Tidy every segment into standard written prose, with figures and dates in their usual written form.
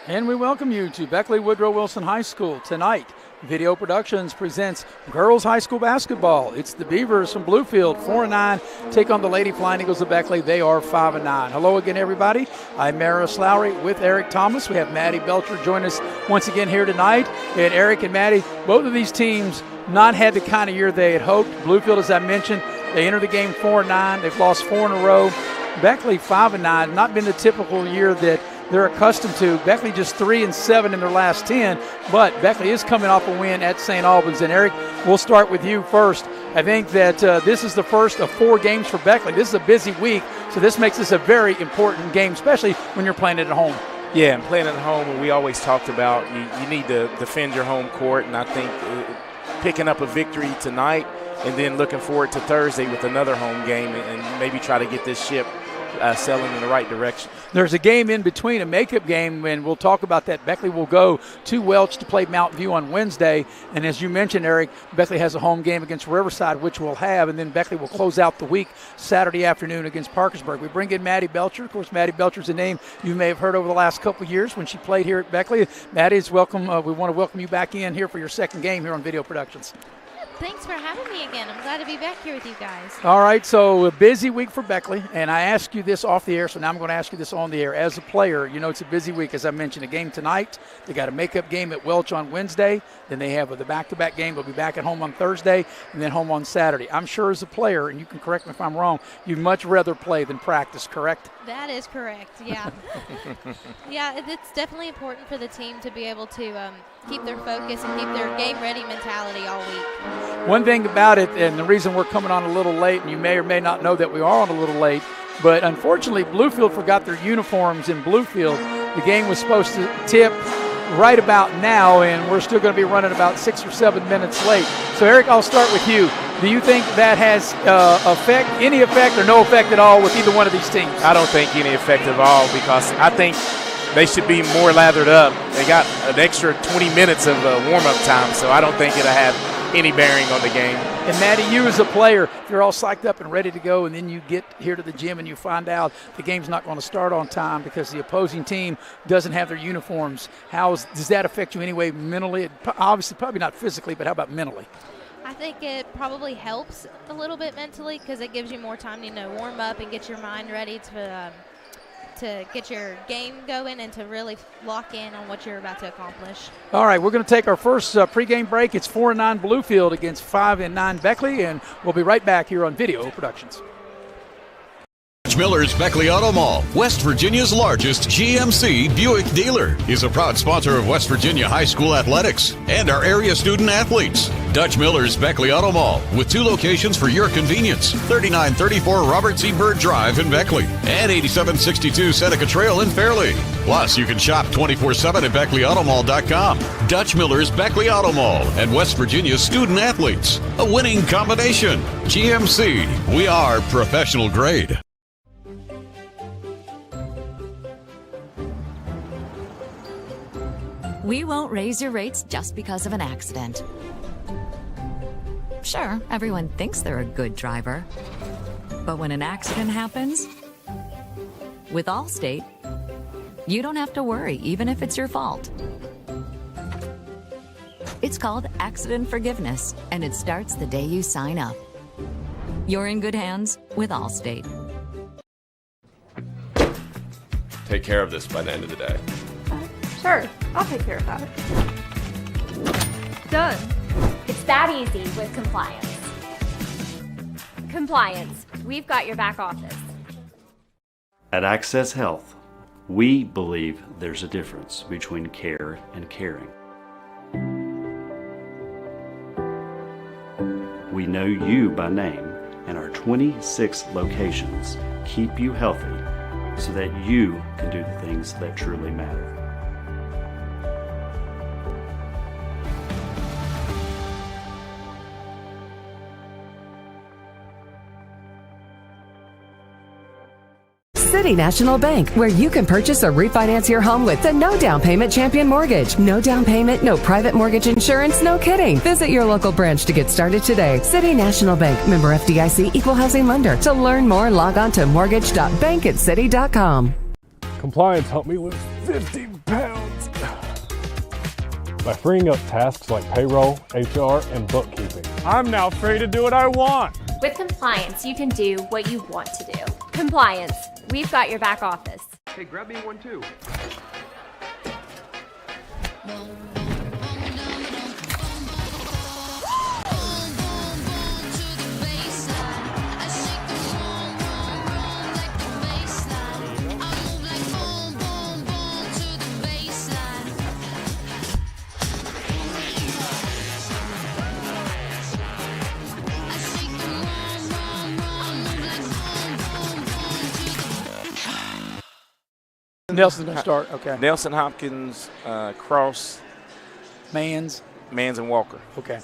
And we welcome you to Beckley Woodrow Wilson High School. Tonight, Video Productions presents girls high school basketball. It's the Beavers from Bluefield, 4-9, take on the Lady Flying Eagles of Beckley. They are 5-9. Hello again, everybody. I'm Maris Lowry with Eric Thomas. We have Maddie Belcher join us once again here tonight. And Eric and Maddie, both of these teams not had the kind of year they had hoped. Bluefield, as I mentioned, they entered the game 4-9. They've lost 4 in a row. Beckley 5-9, not been the typical year that they're accustomed to. Beckley just 3-7 in their last 10, but Beckley is coming off a win at St. Albans. And Eric, we'll start with you first. I think that this is the first of 4 games for Beckley. This is a busy week, so this makes this a very important game, especially when you're playing it at home. Yeah, and playing at home, and we always talked about you need to defend your home court, and I think picking up a victory tonight and then looking forward to Thursday with another home game and maybe try to get this ship sailing in the right direction. There's a game in between, a makeup game, and we'll talk about that. Beckley will go to Welch to play Mountain View on Wednesday. And as you mentioned, Eric, Beckley has a home game against Riverside, which we'll have, and then Beckley will close out the week Saturday afternoon against Parkersburg. We bring in Maddie Belcher. Of course, Maddie Belcher's a name you may have heard over the last couple of years when she played here at Beckley. Maddie's welcome. We want to welcome you back in here for your second game here on Video Productions. Thanks for having me again. I'm glad to be back here with you guys. All right, so a busy week for Beckley, and I asked you this off the air, so now I'm going to ask you this on the air. As a player, you know it's a busy week, as I mentioned, a game tonight. They got a makeup game at Welch on Wednesday. Then they have the back-to-back game. They'll be back at home on Thursday and then home on Saturday. I'm sure as a player, and you can correct me if I'm wrong, you'd much rather play than practice, correct? That is correct, yeah. Yeah, it's definitely important for the team to be able to keep their focus and keep their game-ready mentality all week. One thing about it, and the reason we're coming on a little late, and you may or may not know that we are on a little late, but unfortunately Bluefield forgot their uniforms in Bluefield. The game was supposed to tip right about now, and we're still going to be running about 6 or 7 minutes late. So, Eric, I'll start with you. Do you think that has any effect or no effect at all with either one of these teams? I don't think any effect at all, because I think they should be more lathered up. They got an extra 20 minutes of warm-up time, so I don't think it'll have any bearing on the game. And Maddie, you as a player, if you're all psyched up and ready to go, and then you get here to the gym and you find out the game's not going to start on time because the opposing team doesn't have their uniforms, does that affect you anyway mentally? Obviously, probably not physically, but how about mentally? I think it probably helps a little bit mentally because it gives you more time to warm up and get your mind ready to get your game going and to really lock in on what you're about to accomplish. All right, we're going to take our first pregame break. It's 4-9 Bluefield against 5-9 Beckley, and we'll be right back here on Video Productions. Miller's Beckley Auto Mall, West Virginia's largest GMC Buick dealer, is a proud sponsor of West Virginia high school athletics and our area student athletes. Dutch Miller's Beckley Auto Mall, with 2 locations for your convenience: 3934 Robert C. Byrd Drive in Beckley and 8762 Seneca Trail in Fairleigh. Plus, you can shop 24/7 at BeckleyAutomall.com. Dutch Miller's Beckley Auto Mall and West Virginia's student athletes. A winning combination. GMC, we are professional grade. We won't raise your rates just because of an accident. Sure, everyone thinks they're a good driver. But when an accident happens, with Allstate, you don't have to worry, even if it's your fault. It's called accident forgiveness, and it starts the day you sign up. You're in good hands with Allstate. Take care of this by the end of the day. Sure, I'll take care of that. Done. It's that easy with compliance. Compliance, we've got your back office. At Access Health, we believe there's a difference between care and caring. We know you by name, and our 26 locations keep you healthy so that you can do the things that truly matter. City National Bank, where you can purchase or refinance your home with the no down payment Champion Mortgage. No down payment, no private mortgage insurance, no kidding. Visit your local branch to get started today. City National Bank, member FDIC, equal housing lender. To learn more, log on to mortgage.bankatcity.com. Compliance helped me lose 50 pounds. by freeing up tasks like payroll, HR, and bookkeeping. I'm now free to do what I want. With compliance, you can do what you want to do. Compliance, we've got your back office. Hey, grab me one too. Nelson's going to start. Okay. Nelson, Hopkins, Cross, Mans, and Walker. Okay.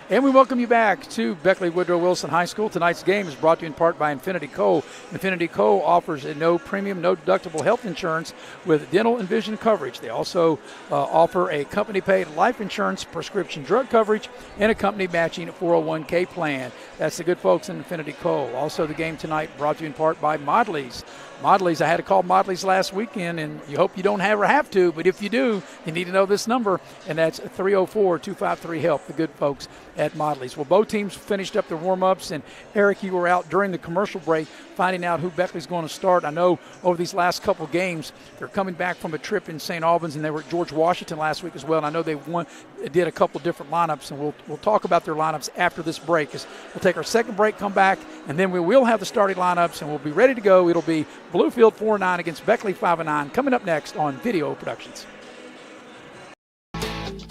And we welcome you back to Beckley Woodrow Wilson High School. Tonight's game is brought to you in part by Infinity Co. Infinity Co. offers a no premium, no deductible health insurance with dental and vision coverage. They also offer a company-paid life insurance, prescription drug coverage, and a company matching 401k plan. That's the good folks in Infinity Co. Also, the game tonight brought to you in part by Modley's. Modley's, I had to call Modley's last weekend, and you hope you don't ever have to, but if you do, you need to know this number, and that's 304-253-HELP, the good folks at Modley's. Well, both teams finished up their warm-ups, and Eric, you were out during the commercial break finding out who Beckley's going to start. I know over these last couple games, they're coming back from a trip in St. Albans, and they were at George Washington last week as well, and I know they did a couple different lineups, and we'll talk about their lineups after this break. We'll take our second break, come back, and then we will have the starting lineups, and we'll be ready to go. It'll be Bluefield 4-9 against Beckley 5-9 coming up next on Video Productions.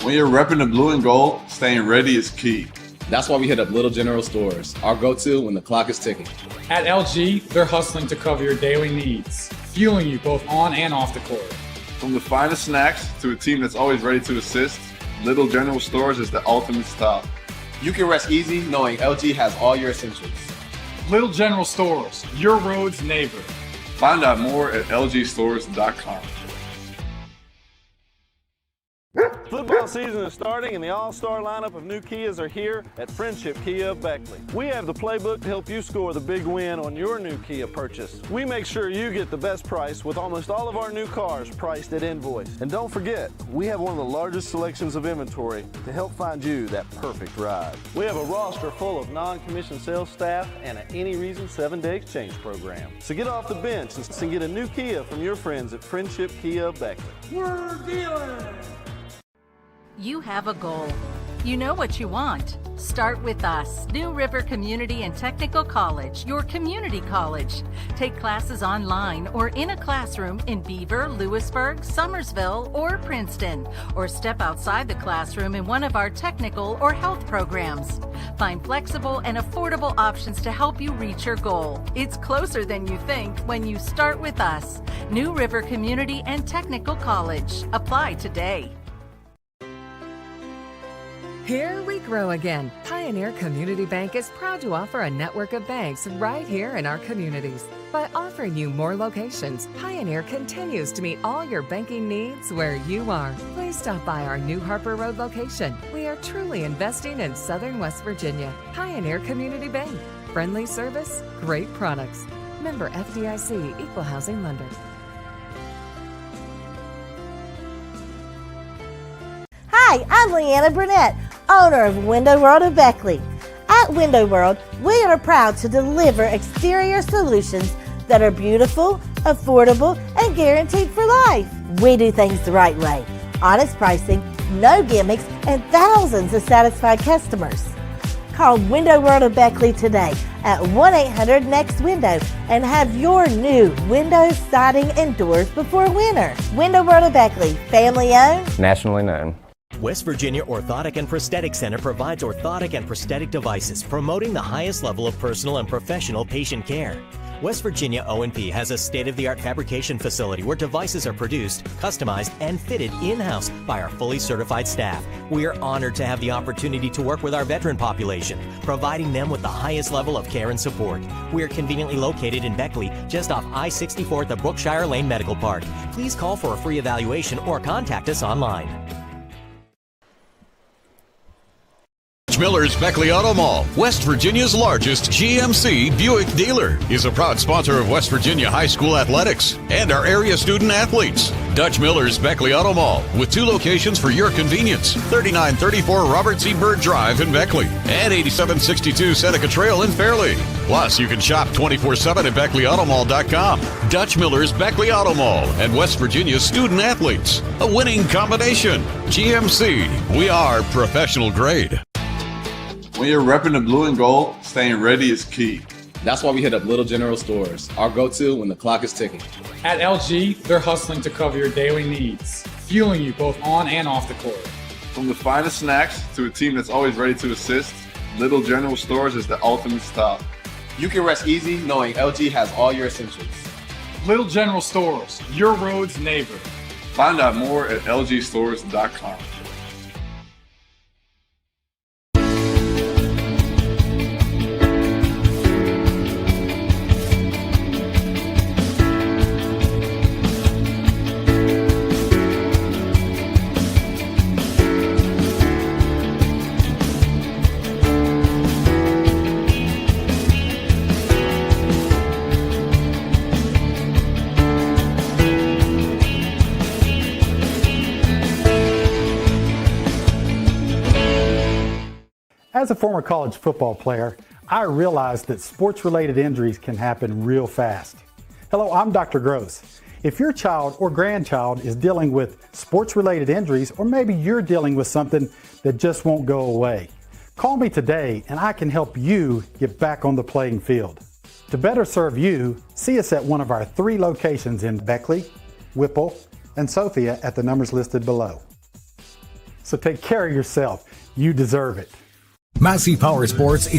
When you're repping the blue and gold, staying ready is key. That's why we hit up Little General Stores, our go-to when the clock is ticking. At LG, they're hustling to cover your daily needs, fueling you both on and off the court. From the finest snacks to a team that's always ready to assist, Little General Stores is the ultimate stop. You can rest easy knowing LG has all your essentials. Little General Stores, your road's neighbor. Find out more at lgstores.com. Football season is starting and the all-star lineup of new Kias are here at Friendship Kia of Beckley. We have the playbook to help you score the big win on your new Kia purchase. We make sure you get the best price with almost all of our new cars priced at invoice. And don't forget, we have one of the largest selections of inventory to help find you that perfect ride. We have a roster full of non-commissioned sales staff and an any reason 7-day exchange program. So get off the bench and get a new Kia from your friends at Friendship Kia of Beckley. We're dealing! You have a goal. You know what you want. Start with us, New River Community and Technical College, your community college. Take classes online or in a classroom in Beaver, Lewisburg, Summersville, or Princeton, or step outside the classroom in one of our technical or health programs. Find flexible and affordable options to help you reach your goal. It's closer than you think when you start with us, New River Community and Technical College. Apply today. Here we grow again. Pioneer Community Bank is proud to offer a network of banks right here in our communities. By offering you more locations, Pioneer continues to meet all your banking needs where you are. Please stop by our New Harper Road location. We are truly investing in Southern West Virginia. Pioneer Community Bank. Friendly service, great products. Member FDIC, Equal Housing Lender. Hi, I'm Leanna Burnett, owner of Window World of Beckley. At Window World, we are proud to deliver exterior solutions that are beautiful, affordable, and guaranteed for life. We do things the right way. Honest pricing, no gimmicks, and thousands of satisfied customers. Call Window World of Beckley today at 1-800-NEXT-WINDOW and have your new windows, siding, and doors before winter. Window World of Beckley, family owned, nationally known. West Virginia Orthotic and Prosthetic Center provides orthotic and prosthetic devices, promoting the highest level of personal and professional patient care. West Virginia O&P has a state-of-the-art fabrication facility where devices are produced, customized, and fitted in-house by our fully certified staff. We are honored to have the opportunity to work with our veteran population, providing them with the highest level of care and support. We are conveniently located in Beckley, just off I-64 at the Brookshire Lane Medical Park. Please call for a free evaluation or contact us online. Miller's Beckley Auto Mall, West Virginia's largest GMC Buick dealer, is a proud sponsor of West Virginia high school athletics and our area student athletes. Dutch Miller's Beckley Auto Mall, with 2 locations for your convenience, 3934 Robert C. Byrd Drive in Beckley and 8762 Seneca Trail in Fairleigh. Plus, you can shop 24/7 at BeckleyAutomall.com. Dutch Miller's Beckley Auto Mall and West Virginia's student athletes. A winning combination. GMC, we are professional grade. When you're repping the blue and gold, staying ready is key. That's why we hit up Little General Stores, our go-to when the clock is ticking. At LG, they're hustling to cover your daily needs, fueling you both on and off the court. From the finest snacks to a team that's always ready to assist, Little General Stores is the ultimate stop. You can rest easy knowing LG has all your essentials. Little General Stores, your road's neighbor. Find out more at lgstores.com. As a former college football player, I realized that sports-related injuries can happen real fast. Hello, I'm Dr. Gross. If your child or grandchild is dealing with sports-related injuries, or maybe you're dealing with something that just won't go away, call me today and I can help you get back on the playing field. To better serve you, see us at one of our 3 locations in Beckley, Whipple, and Sophia at the numbers listed below. So take care of yourself. You deserve it. Massey Power Sports.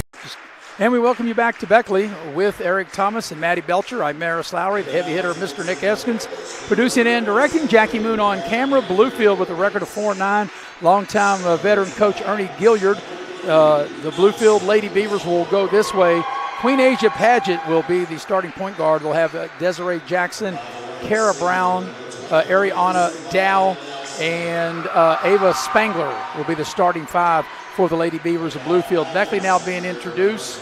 And we welcome you back to Beckley with Eric Thomas and Maddie Belcher. I'm Maris Lowry, the heavy hitter, Mr. Nick Eskins. Producing and directing, Jackie Moon on camera. Bluefield with a record of 4-9. Longtime veteran coach Ernie Gilliard. The Bluefield Lady Beavers will go this way. Queen Asia Paget will be the starting point guard. We'll have Desiree Jackson, Kara Brown, Ariana Dow, and Ava Spangler will be the starting 5 for the Lady Beavers of Bluefield. Beckley now being introduced.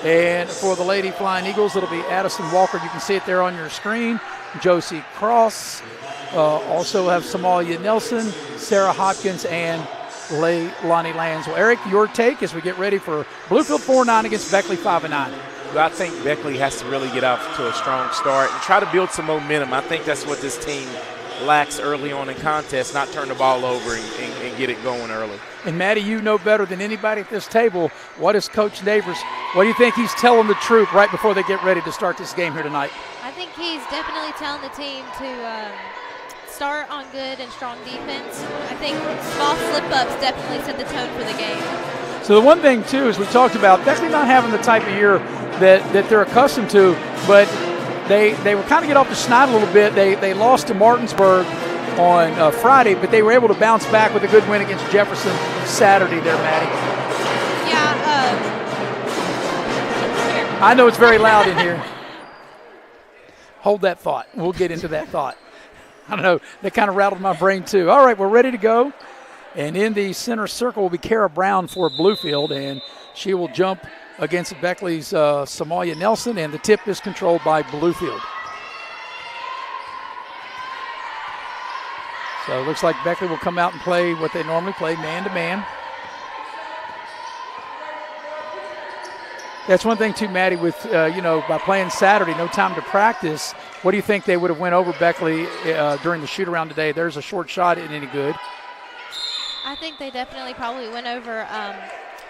And for the Lady Flying Eagles, it'll be Addison Walker. You can see it there on your screen. Josie Cross. Also have Somalia Nelson, Sarah Hopkins, and Lonnie Lanswell. Eric, your take as we get ready for Bluefield 4-9 against Beckley 5-9. Well, I think Beckley has to really get off to a strong start and try to build some momentum. I think that's what this team lacks early on in contests, not turn the ball over and get it going early. And Maddie, you know better than anybody at this table, what is Coach Neighbors? What do you think he's telling the troop right before they get ready to start this game here tonight? I think he's definitely telling the team to start on good and strong defense. I think small slip-ups definitely set the tone for the game. So the one thing, too, is we talked about Beckley not having the type of year that they're accustomed to, but they were kind of get off the schneid a little bit. They lost to Martinsburg on Friday, but they were able to bounce back with a good win against Jefferson Saturday there, Maddie. Yeah. I know it's very loud in here. Hold that thought. We'll get into that thought. I don't know. That kind of rattled my brain, too. All right, we're ready to go. And in the center circle will be Kara Brown for Bluefield, and she will jump against Beckley's Somalia Nelson, and the tip is controlled by Bluefield. So it looks like Beckley will come out and play what they normally play, man-to-man. That's one thing, too, Maddie, with, by playing Saturday, no time to practice. What do you think they would have went over Beckley during the shoot-around today? There's a short shot, isn't any good. I think they definitely probably went over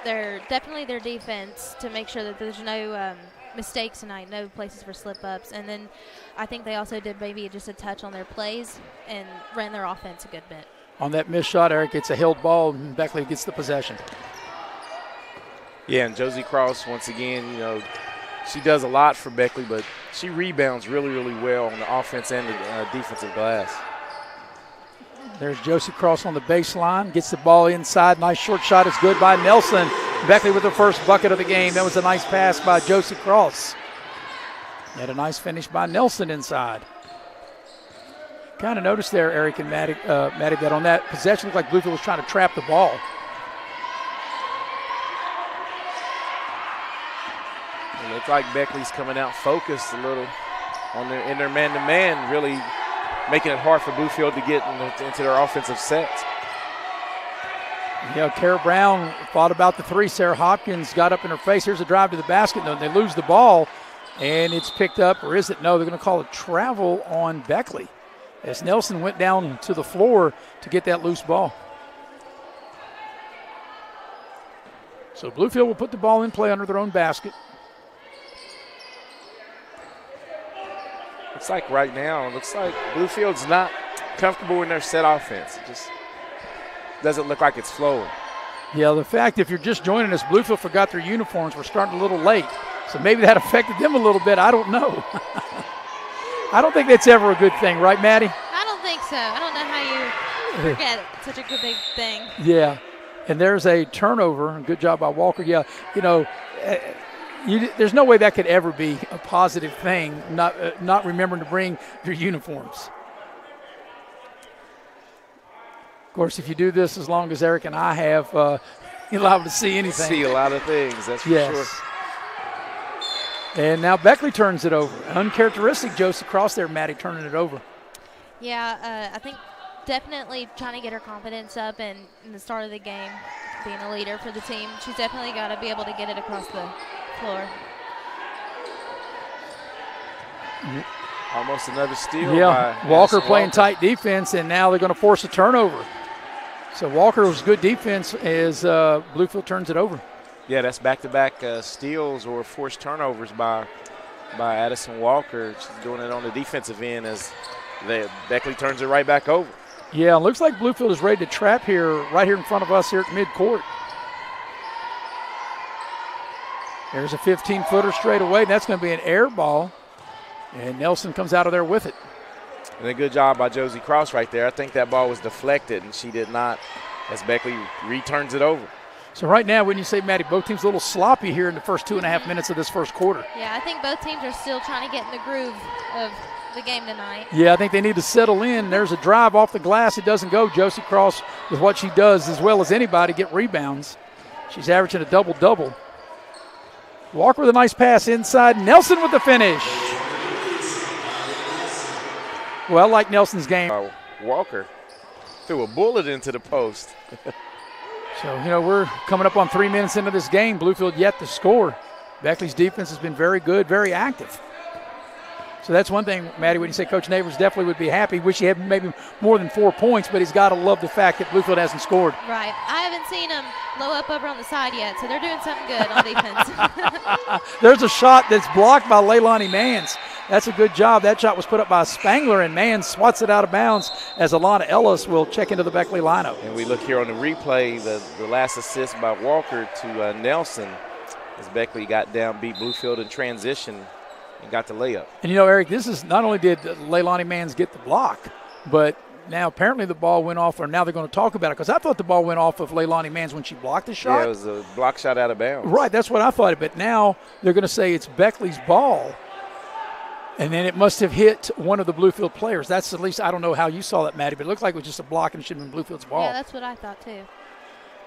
their defense to make sure that there's no mistakes tonight, no places for slip-ups. And then I think they also did maybe just a touch on their plays and ran their offense a good bit. On that missed shot, Eric, it's a held ball, and Beckley gets the possession. Yeah, and Josie Cross, once again, she does a lot for Beckley, but she rebounds really, really well on the offense and the defensive glass. There's Josie Cross on the baseline, gets the ball inside. Nice short shot is good by Nelson. Beckley with the first bucket of the game. That was a nice pass by Josie Cross. And a nice finish by Nelson inside. Kind of noticed there, Eric and Maddie, that on that possession, looked like Bluefield was trying to trap the ball. It looks like Beckley's coming out focused a little in their man-to-man, really making it hard for Bluefield to get into their offensive sets. Yeah, Kara Brown thought about the three. Sarah Hopkins got up in her face. Here's a drive to the basket. No, they lose the ball, and it's picked up, or is it? No, they're going to call it travel on Beckley as Nelson went down to the floor to get that loose ball. So Bluefield will put the ball in play under their own basket. Looks like right now, looks like Bluefield's not comfortable in their set offense. It just doesn't look like it's flowing. Yeah, the fact, if you're just joining us, Bluefield forgot their uniforms. We're starting a little late. So maybe that affected them a little bit. I don't know. I don't think that's ever a good thing, right, Maddie? I don't think so. I don't know how you forget such a good big thing. Yeah. And there's a turnover. Good job by Walker. Yeah, you know, there's no way that could ever be a positive thing, not remembering to bring your uniforms. Of course, if you do this as long as Eric and I have, you're liable to see anything. See a lot of things, that's for sure. And now Beckley turns it over. Uncharacteristic, Josie Cross there, Maddie, turning it over. Yeah, I think definitely trying to get her confidence up and in the start of the game, being a leader for the team. She's definitely got to be able to get it across the floor. Almost another steal. Yeah, Walker playing tight defense, and now they're going to force a turnover. So Walker was good defense as Bluefield turns it over. Yeah, that's back-to-back steals or forced turnovers by Addison Walker. She's doing it on the defensive end as Beckley turns it right back over. Yeah, it looks like Bluefield is ready to trap here, right here in front of us here at midcourt. There's a 15-footer straight away. That's going to be an air ball, and Nelson comes out of there with it. And a good job by Josie Cross right there. I think that ball was deflected, and she did not, as Beckley returns it over. So right now, when you say, Maddie, both teams a little sloppy here in the first 2.5 minutes of this first quarter. Yeah, I think both teams are still trying to get in the groove of the game tonight. Yeah, I think they need to settle in. There's a drive off the glass. It doesn't go. Josie Cross, with what she does as well as anybody, get rebounds. She's averaging a double-double. Walker with a nice pass inside. Nelson with the finish. Well, like Nelson's game. Walker threw a bullet into the post. So, you know, we're coming up on 3 minutes into this game. Bluefield yet to score. Beckley's defense has been very good, very active. So that's one thing, Maddie, when you say Coach Neighbors definitely would be happy. Wish he had maybe more than 4 points, but he's got to love the fact that Bluefield hasn't scored. Right. I haven't seen them low up over on the side yet, so they're doing something good on defense. There's a shot that's blocked by Leilani Mans. That's a good job. That shot was put up by Spangler, and Mans swats it out of bounds as Alana Ellis will check into the Beckley lineup. And we look here on the replay, the last assist by Walker to Nelson as Beckley got down, beat Bluefield in transition, and got the layup. And, you know, Eric, this is not only did Leilani Mans get the block, but now apparently the ball went off, or now they're going to talk about it, because I thought the ball went off of Leilani Mans when she blocked the shot. Yeah, it was a block shot out of bounds. Right, that's what I thought. But now they're going to say it's Beckley's ball, and then it must have hit one of the Bluefield players. That's at least, I don't know how you saw that, Maddie, but it looked like it was just a block and it should have been Bluefield's ball. Yeah, that's what I thought too.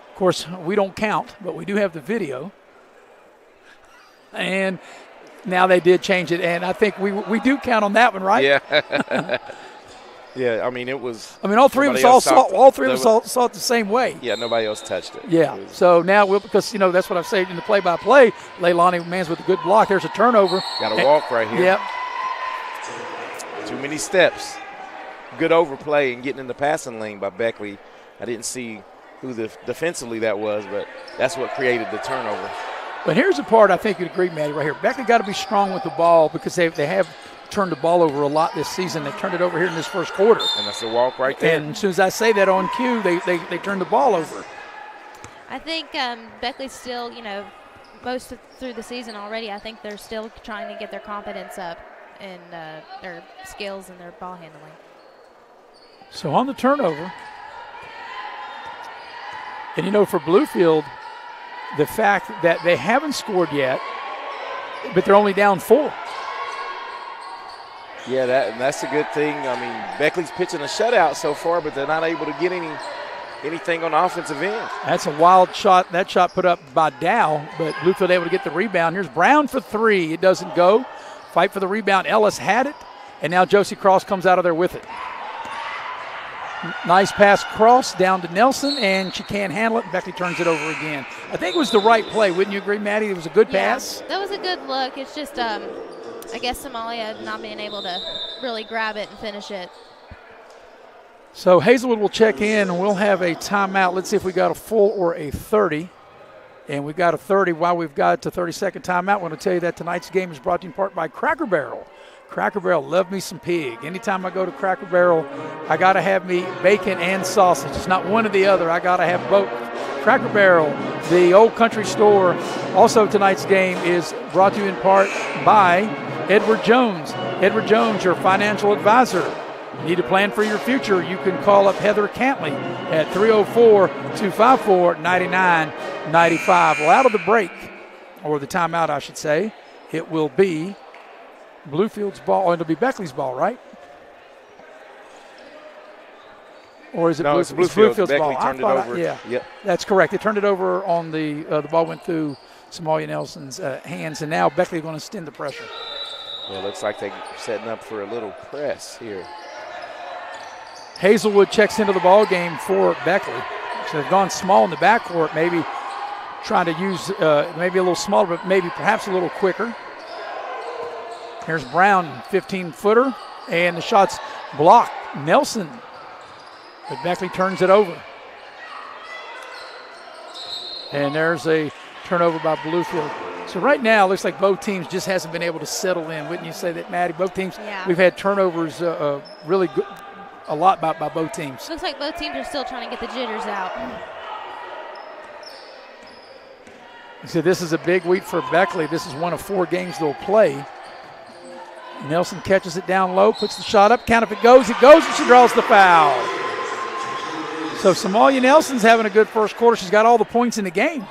Of course, we don't count, but we do have the video. And now they did change it, and I think we do count on that one, right? Yeah. Yeah, I mean, it was. I mean, all three of us saw it the same way. Yeah, nobody else touched it. Yeah. So now because you know that's what I've said in the play-by-play. Leilani Mans with a good block. There's a turnover. Got a walk right here. Yep. Too many steps. Good overplay and getting in the passing lane by Beckley. I didn't see who defensively that was, but that's what created the turnover. But here's the part I think you'd agree, Maddie, right here. Beckley got to be strong with the ball because they have turned the ball over a lot this season. They turned it over here in this first quarter. And that's a walk right there. And as soon as I say that on cue, they turn the ball over. I think Beckley's still, you know, through the season already, I think they're still trying to get their confidence up and their skills and their ball handling. So on the turnover, and you know, for Bluefield, the fact that they haven't scored yet, but they're only down 4. Yeah, that's a good thing. I mean, Beckley's pitching a shutout so far, but they're not able to get any anything on the offensive end. That's a wild shot. That shot put up by Dow, but Bluefield able to get the rebound. Here's Brown for three. It doesn't go. Fight for the rebound. Ellis had it, and now Josie Cross comes out of there with it. Nice pass cross down to Nelson, and she can't handle it. Beckley turns it over again. I think it was the right play. Wouldn't you agree, Maddie? It was a good pass. That was a good look. It's just, I guess Somalia not being able to really grab it and finish it. So Hazelwood will check in, and we'll have a timeout. Let's see if we got a full or a 30. And we've got a 30 while we've got a 30-second timeout. I want to tell you that tonight's game is brought to you in part by Cracker Barrel. Cracker Barrel, love me some pig. Anytime I go to Cracker Barrel, I got to have me bacon and sausage. It's not one or the other. I got to have both. Cracker Barrel, the old country store. Also, tonight's game is brought to you in part by Edward Jones. Edward Jones, your financial advisor. Need a plan for your future? You can call up Heather Cantley at 304-254-9995. Well, out of the break, or the timeout, I should say, it will be Bluefield's ball. It'll be Beckley's ball, right? Or is it no, it's Bluefield's Bluefield's Beckley ball? turned it over. Yeah, Yep. That's correct. They turned it over on the ball went through Somalia Nelson's hands, and now Beckley going to extend the pressure. Well, it looks like they're setting up for a little press here. Hazelwood checks into the ball game for Beckley. So they've gone small in the backcourt, maybe trying to use maybe a little smaller, but maybe perhaps a little quicker. Here's Brown, 15-footer, and the shot's blocked. Nelson, but Beckley turns it over. And there's a turnover by Bluefield. So right now, it looks like both teams just hasn't been able to settle in. Wouldn't you say that, Maddie? Both teams, we've had turnovers really good. A lot by both teams. Looks like both teams are still trying to get the jitters out. So this is a big week for Beckley. This is one of 4 games they'll play. Nelson catches it down low, puts the shot up. Count if it goes, and she draws the foul. So Somalia Nelson's having a good first quarter. She's got all the points in the game.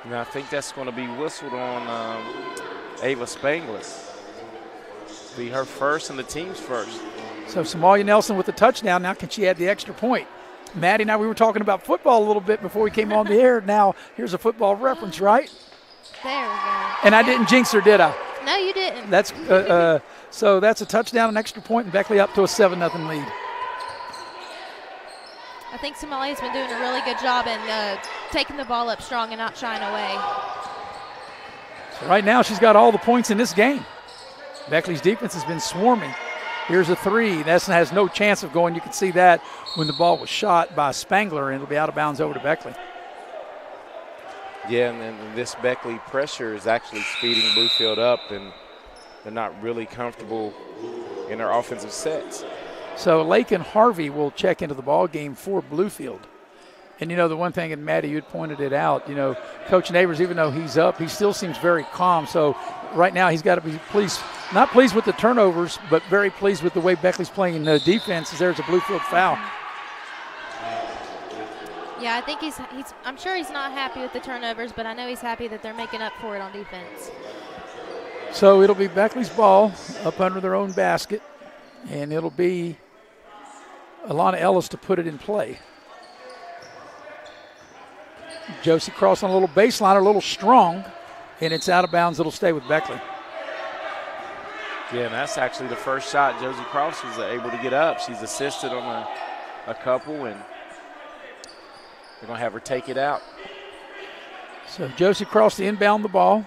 Now I think that's going to be whistled on Ava Spangler. Be her first and the team's first. So Somalia Nelson with the touchdown. Now can she add the extra point? Maddie and I, we were talking about football a little bit before we came on the air. Now here's a football reference, right? There we go. And I didn't jinx her, did I? No, you didn't. That's so that's a touchdown, an extra point, and Beckley up to a 7-0 lead. I think Somalia's been doing a really good job in taking the ball up strong and not shying away. So right now she's got all the points in this game. Beckley's defense has been swarming. Here's a 3. That has no chance of going. You can see that when the ball was shot by Spangler, and it'll be out of bounds over to Beckley. Yeah, and then this Beckley pressure is actually speeding Bluefield up, and they're not really comfortable in their offensive sets. So Lakin Harvey will check into the ball game for Bluefield. And, you know, the one thing, and Maddie, you'd pointed it out, you know, Coach Neighbors, even though he's up, he still seems very calm. So right now he's got to be pleased, not pleased with the turnovers, but very pleased with the way Beckley's playing defense. There's a Bluefield foul. Yeah, I think I'm sure he's not happy with the turnovers, but I know he's happy that they're making up for it on defense. So it'll be Beckley's ball up under their own basket, and it'll be Alana Ellis to put it in play. Josie Cross on a little baseline, a little strong, and it's out of bounds. It'll stay with Beckley. Yeah, and that's actually the first shot Josie Cross was able to get up. She's assisted on a couple, and they're going to have her take it out. So Josie Cross to inbound the ball.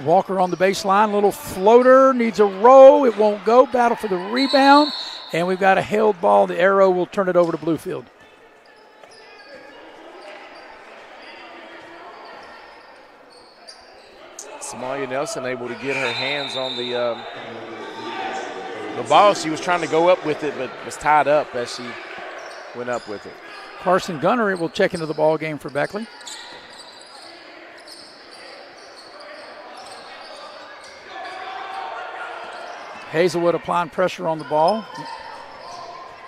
Walker on the baseline, little floater, needs a roll. It won't go. Battle for the rebound, and we've got a held ball. The arrow will turn it over to Bluefield. Somalia Nelson able to get her hands on the ball. She was trying to go up with it, but was tied up as she went up with it. Carson Gunner will check into the ball game for Beckley. Hazelwood applying pressure on the ball.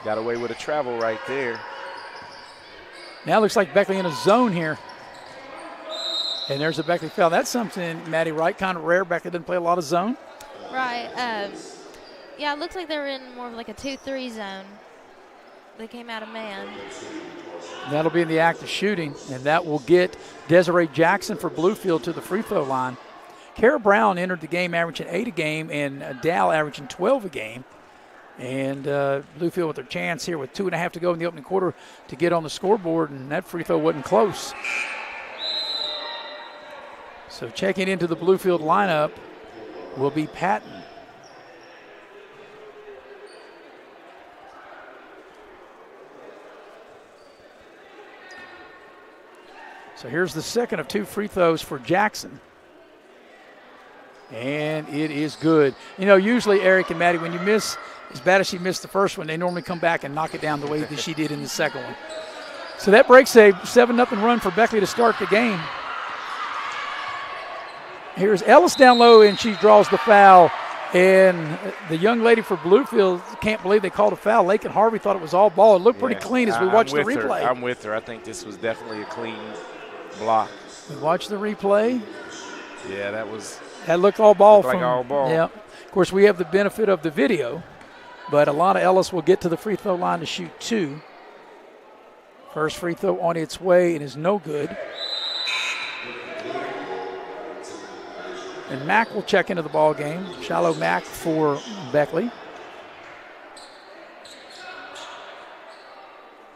Got away with a travel right there. Now it looks like Beckley in a zone here. And there's a Beckley foul. That's something, Maddie, right? Kind of rare. Beckley doesn't play a lot of zone. Right. Yeah, it looks like they were in more of like a 2-3 zone. They came out of man. That'll be in the act of shooting, and that will get Desiree Jackson for Bluefield to the free throw line. Kara Brown entered the game averaging 8 a game, and Dow averaging 12 a game. And Bluefield with their chance here with 2.5 to go in the opening quarter to get on the scoreboard, and that free throw wasn't close. So checking into the Bluefield lineup will be Patton. So here's the second of 2 free throws for Jackson. And it is good. You know, usually, Eric and Maddie, when you miss as bad as she missed the first one, they normally come back and knock it down the way that she did in the second one. So that breaks a 7-0 run for Beckley to start the game. Here's Ellis down low, and she draws the foul. And the young lady for Bluefield can't believe they called a foul. Lakin Harvey thought it was all ball. It looked pretty clean as we watched the replay. I'm with her. I think this was definitely a clean block. We watched the replay. Yeah, that looked all ball. Like all ball. Yeah. Of course, we have the benefit of the video, but Alana Ellis will get to the free throw line to shoot 2. First free throw on its way and is no good. And Mack will check into the ball game. Shallow Mack for Beckley.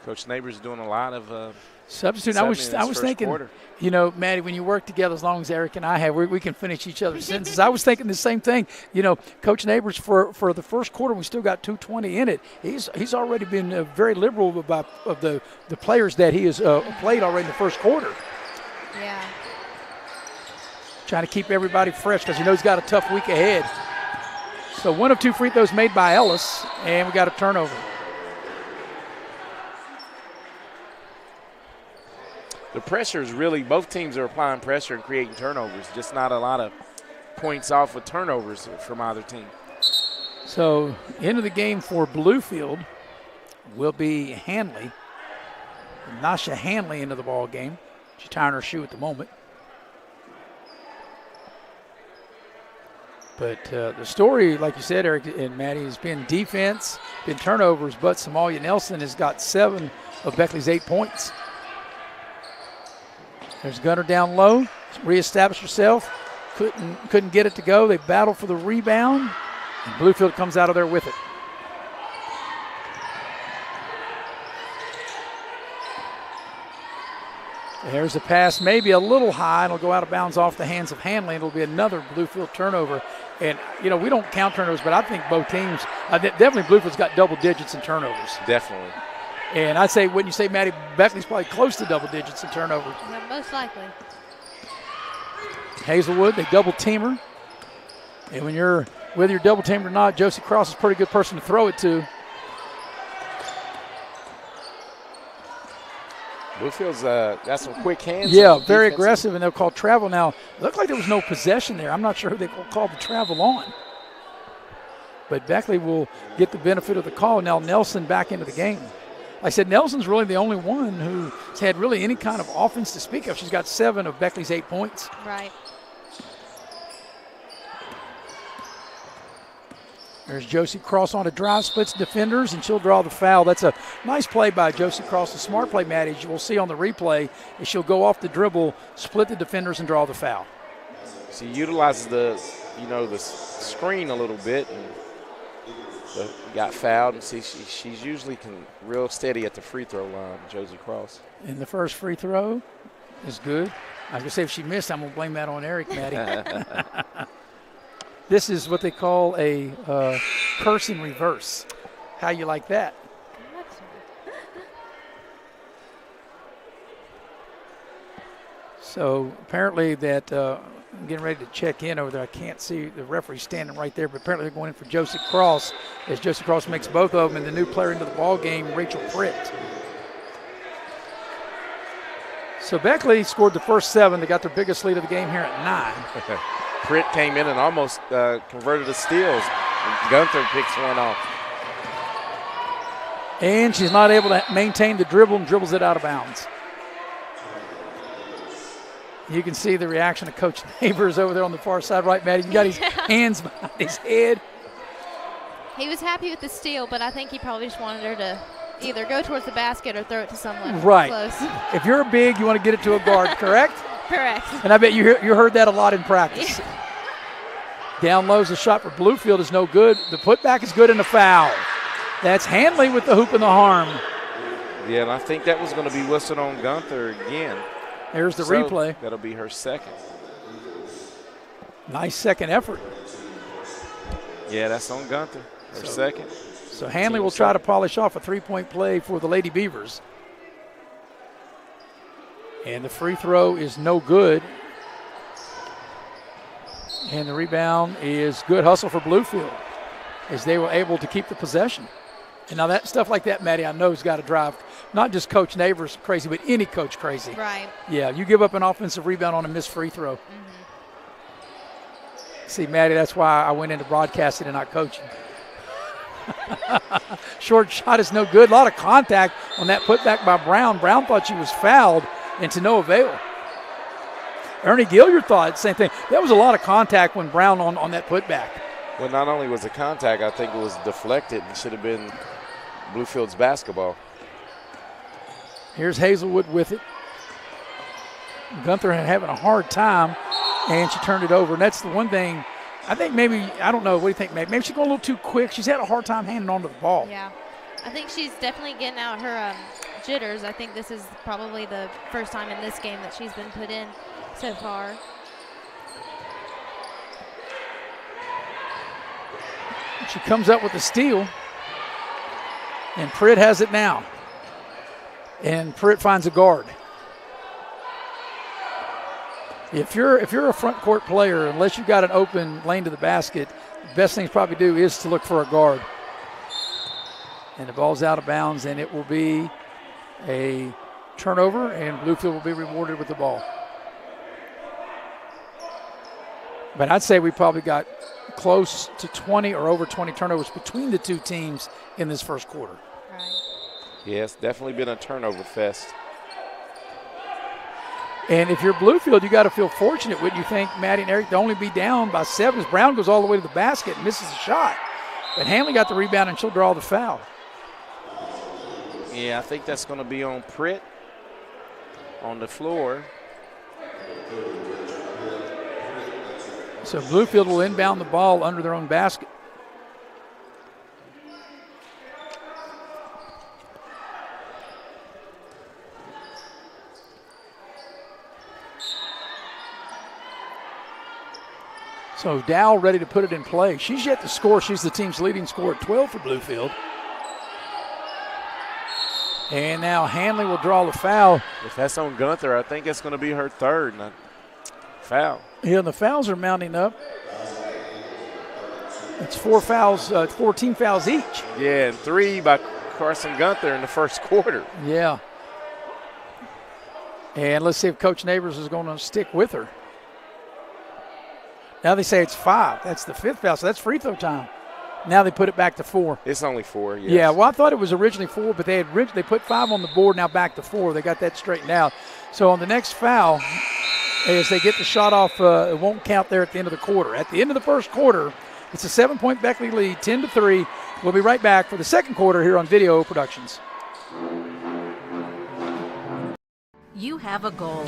Coach Neighbors doing a lot of substitute. I was thinking, quarter. You know, Maddie, when you work together as long as Eric and I have, we can finish each other's sentences. I was thinking the same thing. You know, Coach Neighbors for the first quarter, we still got 2:20 in it. He's already been very liberal about of the players that he has played already in the first quarter. Yeah. Trying to keep everybody fresh because he knows he's got a tough week ahead. So 1 of 2 free throws made by Ellis, and we got a turnover. The pressure is really, both teams are applying pressure and creating turnovers, just not a lot of points off with turnovers from either team. So into the game for Bluefield will be Hanley. Nasha Hanley into the ball game. She's tying her shoe at the moment. But the story, like you said, Eric and Maddie, has been defense, been turnovers, but Somalia Nelson has got 7 of Beckley's 8 points. There's Gunner down low, reestablished herself, couldn't get it to go. They battle for the rebound, and Bluefield comes out of there with it. There's a pass, maybe a little high, and it'll go out of bounds off the hands of Hanley. It'll be another Bluefield turnover. And, you know, we don't count turnovers, but I think both teams, definitely Bluefield's got double digits in turnovers. Definitely. And I'd say, wouldn't you say, Maddie, Beckley's probably close to double digits in turnovers? Yeah, most likely. Hazelwood, they double team her. And when you're, whether you're double teamed or not, Josie Cross is a pretty good person to throw it to. Bluefield's got some quick hands. Yeah, very aggressive, and they'll call travel. Now, it looked like there was no possession there. I'm not sure who they will call the travel on. But Beckley will get the benefit of the call. Now Nelson back into the game. Like I said, Nelson's really the only one who's had really any kind of offense to speak of. She's got 7 of Beckley's 8 points. Right. There's Josie Cross on a drive, splits defenders, and she'll draw the foul. That's a nice play by Josie Cross. A smart play, Matt, as you will see on the replay, is she'll go off the dribble, split the defenders, and draw the foul. She utilizes the screen a little bit, and got fouled. And she's usually real steady at the free throw line, Josie Cross. And the first free throw is good. I was going to say if she missed, I'm going to blame that on Eric, Maddie. This is what they call a curse in reverse. How you like that? So apparently that I'm getting ready to check in over there. I can't see the referee standing right there, but apparently they're going in for Josie Cross as Josie Cross makes both of them, and the new player into the ball game, Rachel Pritt. So Beckley scored the first 7. They got their biggest lead of the game here at 9. Pritt came in and almost converted the steals. Gunther picks one off. And she's not able to maintain the dribble and dribbles it out of bounds. You can see the reaction of Coach Neighbors over there on the far side, right, Maddie? You got his hands behind his head. He was happy with the steal, but I think he probably just wanted her to either go towards the basket or throw it to someone Right. close. If you're big, you want to get it to a guard, correct? Correct. And I bet you heard that a lot in practice. Down low's a shot for Bluefield is no good. The putback is good and a foul. That's Hanley with the hoop and the harm. Yeah, and I think that was going to be whistled on Gunther again. There's the replay. That'll be her second. Nice second effort. Yeah, that's on Gunther, her second. So Hanley will try to polish off a three-point play for the Lady Beavers. And the free throw is no good. And the rebound is good hustle for Bluefield as they were able to keep the possession. And now that stuff like that, Maddie, I know has got to drive not just Coach Neighbors crazy, but any coach crazy. Right. Yeah, you give up an offensive rebound on a missed free throw. See, Maddie, that's why I went into broadcasting and not coaching. Short shot is no good. A lot of contact on that putback by Brown. Brown thought she was fouled, and to no avail. Ernie Gilliard thought the same thing. That was a lot of contact when Brown on that putback. Well, not only was it contact, I think it was deflected. It should have been Bluefield's basketball. Here's Hazelwood with it. Gunther having a hard time, and she turned it over. And that's the one thing, I think maybe, I don't know, what do you think, maybe she's going a little too quick. She's had a hard time handing onto the ball. Yeah. I think she's definitely getting out her jitters. I think this is probably the first time in this game that she's been put in so far. She comes up with the steal, and Pritt has it now. And Pritt finds a guard. If you're a front court player, unless you've got an open lane to the basket, the best thing to probably do is to look for a guard. And the ball's out of bounds, and it will be a turnover, and Bluefield will be rewarded with the ball. But I'd say we probably got close to 20 or over 20 turnovers between the two teams in this first quarter. Right. Yeah, it's definitely been a turnover fest. And if you're Bluefield, you got to feel fortunate, wouldn't you think, Maddie and Eric, to only be down by 7 as Brown goes all the way to the basket and misses a shot. But Hanley got the rebound, and she'll draw the foul. Yeah, I think that's going to be on Pritt on the floor. So Bluefield will inbound the ball under their own basket. So Dow ready to put it in play. She's yet to score. She's the team's leading scorer at 12 for Bluefield. And now Hanley will draw the foul. If that's on Gunther, I think it's going to be her third foul. Yeah, the fouls are mounting up. It's 4 fouls, 14 fouls each. Yeah, and 3 by Carson Gunther in the first quarter. Yeah. And let's see if Coach Neighbors is going to stick with her. Now they say it's 5. That's the 5th foul, so that's free throw time. Now they put it back to 4. It's only 4, yes. Yeah, well, I thought it was originally 4, but they put 5 on the board, now back to 4. They got that straightened out. So on the next foul, as they get the shot off, it won't count there at the end of the quarter. At the end of the first quarter, it's a 7-point Beckley lead, 10-3. We'll be right back for the second quarter here on Video Productions. You have a goal.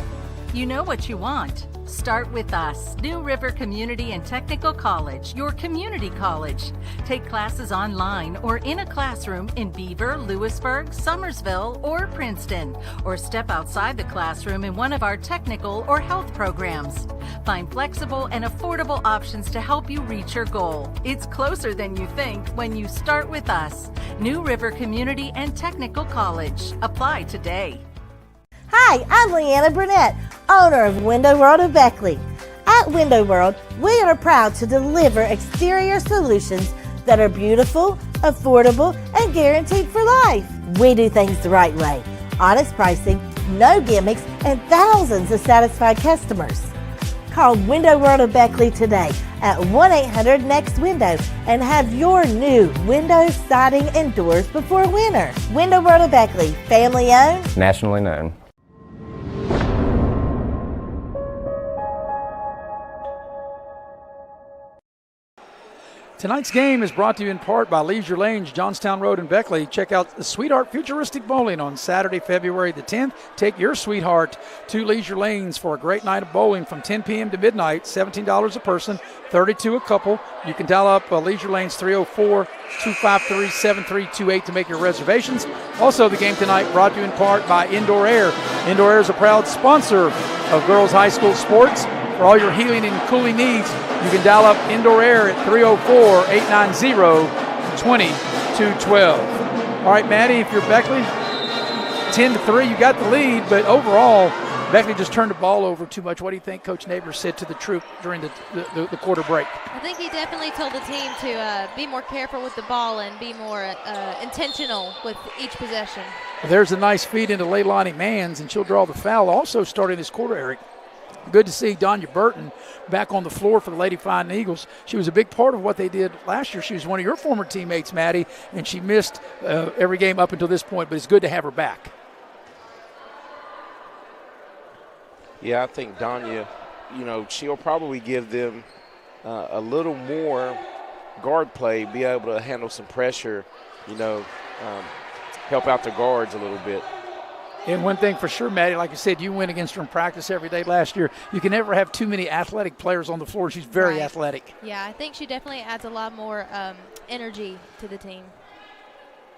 You know what you want. Start with us, New River Community and Technical College, your community college. Take classes online or in a classroom in Beaver, Lewisburg, Summersville, or Princeton, or step outside the classroom in one of our technical or health programs. Find flexible and affordable options to help you reach your goal. It's closer than you think when you start with us, New River Community and Technical College. Apply today. Hi, I'm Leanna Burnett, owner of Window World of Beckley. At Window World, we are proud to deliver exterior solutions that are beautiful, affordable, and guaranteed for life. We do things the right way. Honest pricing, no gimmicks, and thousands of satisfied customers. Call Window World of Beckley today at 1-800-NEXT-WINDOW and have your new windows, siding, and doors before winter. Window World of Beckley, family owned, nationally known. Tonight's game is brought to you in part by Leisure Lanes, Johnstown Road in Beckley. Check out the Sweetheart Futuristic Bowling on Saturday, February the 10th. Take your sweetheart to Leisure Lanes for a great night of bowling from 10 p.m. to midnight, $17 a person, $32 a couple. You can dial up Leisure Lanes 304-253-7328 to make your reservations. Also, the game tonight brought to you in part by Indoor Air. Indoor Air is a proud sponsor of girls high school sports. For all your healing and cooling needs, you can dial up Indoor Air at 304-890-2212. All right, Maddie, if you're Beckley, 10-3, you got the lead, but overall, Beckley just turned the ball over too much. What do you think Coach Neighbors said to the troop during the quarter break? I think he definitely told the team to be more careful with the ball and be more intentional with each possession. Well, there's a nice feed into Leilani Manns, and she'll draw the foul also starting this quarter, Eric. Good to see Donya Burton back on the floor for the Lady Fighting Eagles. She was a big part of what they did last year. She was one of your former teammates, Maddie, and she missed every game up until this point, but it's good to have her back. Yeah, I think Donya, she'll probably give them a little more guard play, be able to handle some pressure, help out the guards a little bit. And one thing for sure, Maddie, like you said, you went against her in practice every day last year. You can never have too many athletic players on the floor. She's very athletic. Yeah, I think she definitely adds a lot more energy to the team.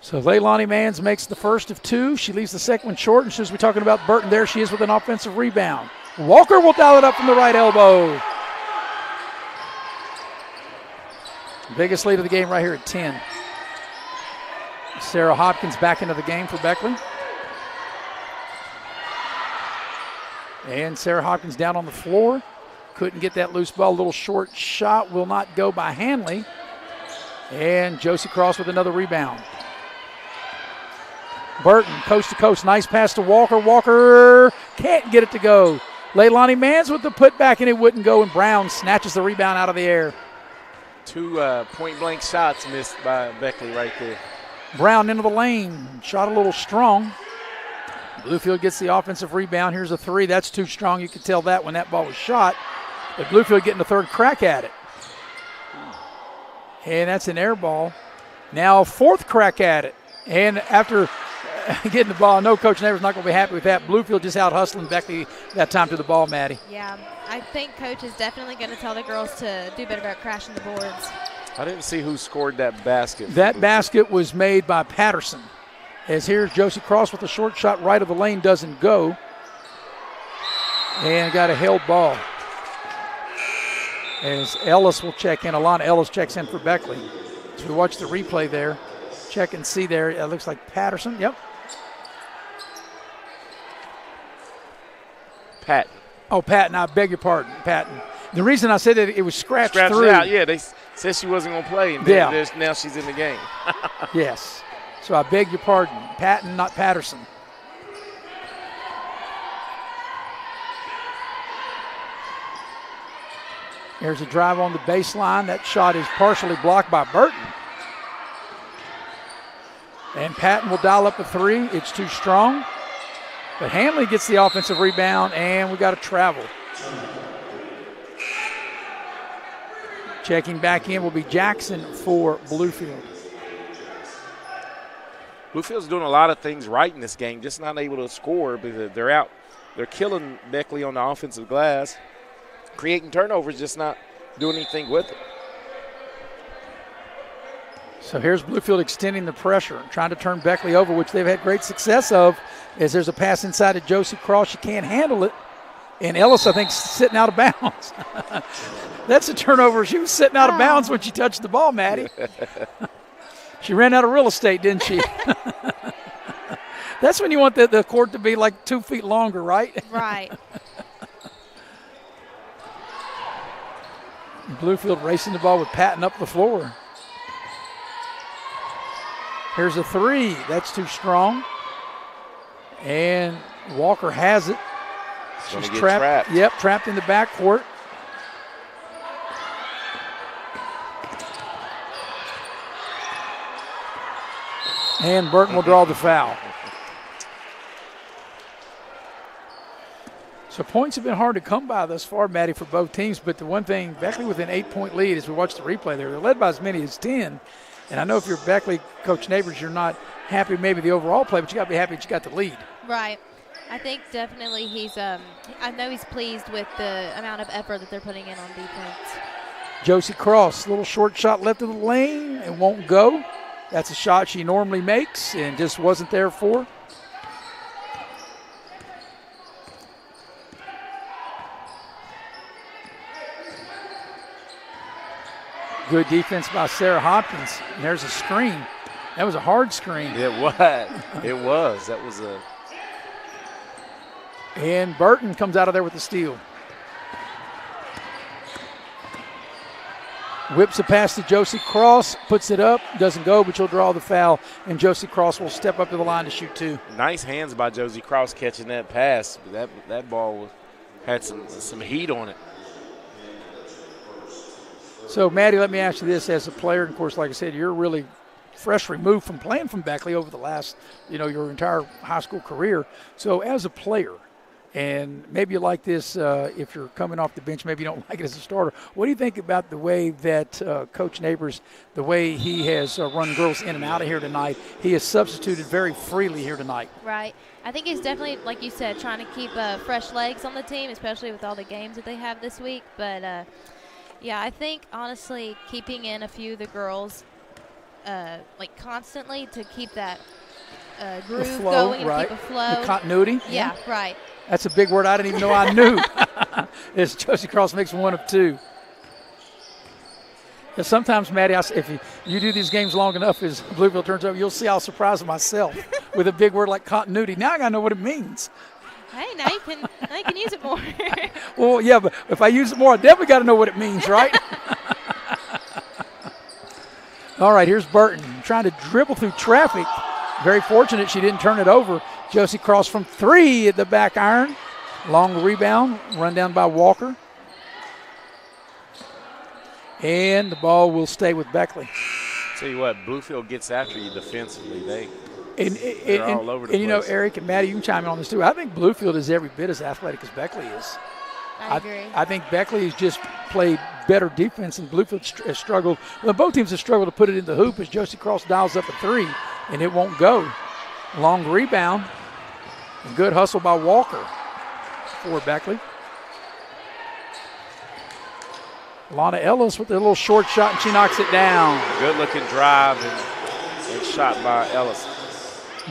So Leilani Manns makes the first of two. She leaves the second one short, and since we're talking about Burton, there she is with an offensive rebound. Walker will dial it up from the right elbow. Biggest lead of the game right here at 10. Sarah Hopkins back into the game for Beckley. And Sarah Hopkins down on the floor. Couldn't get that loose ball. A little short shot will not go by Hanley. And Josie Cross with another rebound. Burton, coast to coast. Nice pass to Walker. Walker can't get it to go. Leilani Manns with the putback, and it wouldn't go. And Brown snatches the rebound out of the air. Two point-blank shots missed by Beckley right there. Brown into the lane. Shot a little strong. Bluefield gets the offensive rebound. Here's a three. That's too strong. You could tell that when that ball was shot. But Bluefield getting the third crack at it. And that's an air ball. Now fourth crack at it. And after getting the ball, I know Coach Neighbors not going to be happy with that. Bluefield just out hustling Beckley that time to the ball, Maddie. Yeah, I think Coach is definitely going to tell the girls to do better about crashing the boards. I didn't see who scored that basket. That basket was made by Patterson. As here's Josie Cross with a short shot right of the lane, doesn't go. And got a held ball. As Ellis will check in. Alana Ellis checks in for Beckley. As we watch the replay there, check and see there. It looks like Patterson. Yep. Patton. Oh, Patton. I beg your pardon, Patton. The reason I said that it was scratched through. Out. Yeah, they said she wasn't going to play, and now she's in the game. Yes. So I beg your pardon. Patton, not Patterson. There's a drive on the baseline. That shot is partially blocked by Burton. And Patton will dial up a three. It's too strong. But Hanley gets the offensive rebound, and we got a travel. Checking back in will be Jackson for Bluefield. Bluefield's doing a lot of things right in this game, just not able to score because they're out. They're killing Beckley on the offensive glass, creating turnovers, just not doing anything with it. So here's Bluefield extending the pressure, trying to turn Beckley over, which they've had great success of, as there's a pass inside to Josie Cross. She can't handle it. And Ellis, I think, sitting out of bounds. That's a turnover. She was sitting out of bounds when she touched the ball, Maddie. She ran out of real estate, didn't she? That's when you want the court to be like 2 feet longer, right? Right. Bluefield racing the ball with Patton up the floor. Here's a three. That's too strong. And Walker has it. She's trapped. Yep, trapped in the backcourt. And Burton will draw the foul. So points have been hard to come by thus far, Maddie, for both teams. But the one thing, Beckley with an 8-point lead as we watch the replay there. They're led by as many as 10. And I know if you're Beckley, Coach Neighbors, you're not happy maybe the overall play, but you got to be happy that you got the lead. Right. I think definitely I know he's pleased with the amount of effort that they're putting in on defense. Josie Cross, little short shot left of the lane. It won't go. That's a shot she normally makes and just wasn't there for. Good defense by Sarah Hopkins. And there's a screen. That was a hard screen. It was. That was a. And Burton comes out of there with the steal. Whips a pass to Josie Cross, puts it up, doesn't go, but she'll draw the foul, and Josie Cross will step up to the line to shoot 2. Nice hands by Josie Cross catching that pass. That ball had some heat on it. So, Maddie, let me ask you this as a player. And of course, like I said, you're really fresh removed from playing from Beckley over the last, your entire high school career. So, as a player, and maybe you like this if you're coming off the bench, maybe you don't like it as a starter. What do you think about the way that Coach Neighbors, the way he has run girls in and out of here tonight? He has substituted very freely here tonight. Right. I think he's definitely, like you said, trying to keep fresh legs on the team, especially with all the games that they have this week. But, yeah, I think, honestly, keeping in a few of the girls, constantly to keep that groove flow, going and right. keep a flow. The continuity. Yeah, right. That's a big word I didn't even know I knew. As Josie Cross makes 1 of 2. And sometimes, Maddie, if you do these games long enough as Bluefield turns over, you'll see I'll surprise myself with a big word like continuity. Now I got to know what it means. Hey, now you can use it more. Well, yeah, but if I use it more, I definitely got to know what it means, right? All right, here's Burton trying to dribble through traffic. Very fortunate she didn't turn it over. Josie Cross from 3 at the back iron. Long rebound, run down by Walker. And the ball will stay with Beckley. Tell you what, Bluefield gets after you defensively. They're all over the place. Eric and Maddie, you can chime in on this too. I think Bluefield is every bit as athletic as Beckley is. I agree. I think Beckley has just played better defense, and Bluefield has struggled. Well, both teams have struggled to put it in the hoop as Josie Cross dials up a 3, and it won't go. Long rebound. Good hustle by Walker for Beckley. Lana Ellis with a little short shot, and she knocks it down. Good-looking drive and shot by Ellis.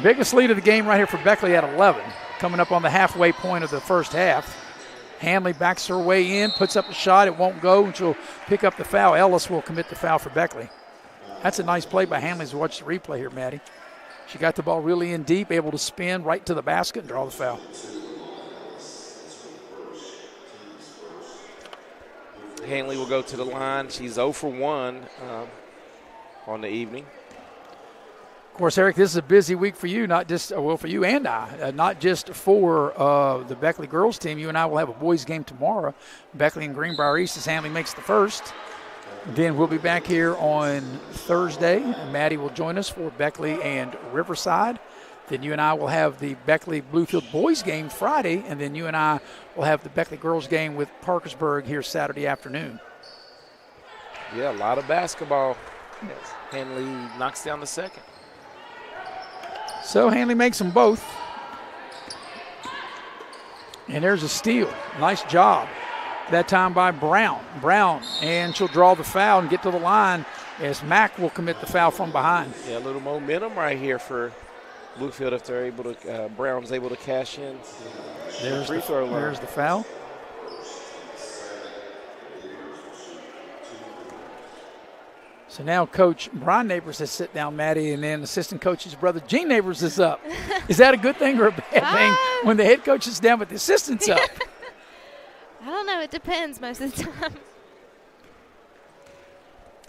Biggest lead of the game right here for Beckley at 11, coming up on the halfway point of the first half. Hanley backs her way in, puts up a shot. It won't go, and she'll pick up the foul. Ellis will commit the foul for Beckley. That's a nice play by Hanley as we watch the replay here, Maddie. She got the ball really in deep, able to spin right to the basket and draw the foul. Hanley will go to the line. She's 0 for 1 on the evening. Of course, Eric, this is a busy week for you, not just, for you and I, not just for the Beckley girls team. You and I will have a boys game tomorrow. Beckley and Greenbrier East as Hanley makes the first. Then we'll be back here on Thursday. Maddie will join us for Beckley and Riverside. Then you and I will have the Beckley Bluefield boys game Friday, and then you and I will have the Beckley girls game with Parkersburg here Saturday afternoon. Yeah, a lot of basketball. Yes. Hanley knocks down the second. So Hanley makes them both. And there's a steal. Nice job. That time by Brown. And she'll draw the foul and get to the line as Mack will commit the foul from behind. Yeah, a little momentum right here for Bluefield if they're able to, Brown's able to cash in. There's the foul. So now Coach Brian Neighbors has sit down, Maddie, and then assistant coach's brother Gene Neighbors is up. Is that a good thing or a bad thing when the head coach is down but the assistant's up? I don't know. It depends most of the time.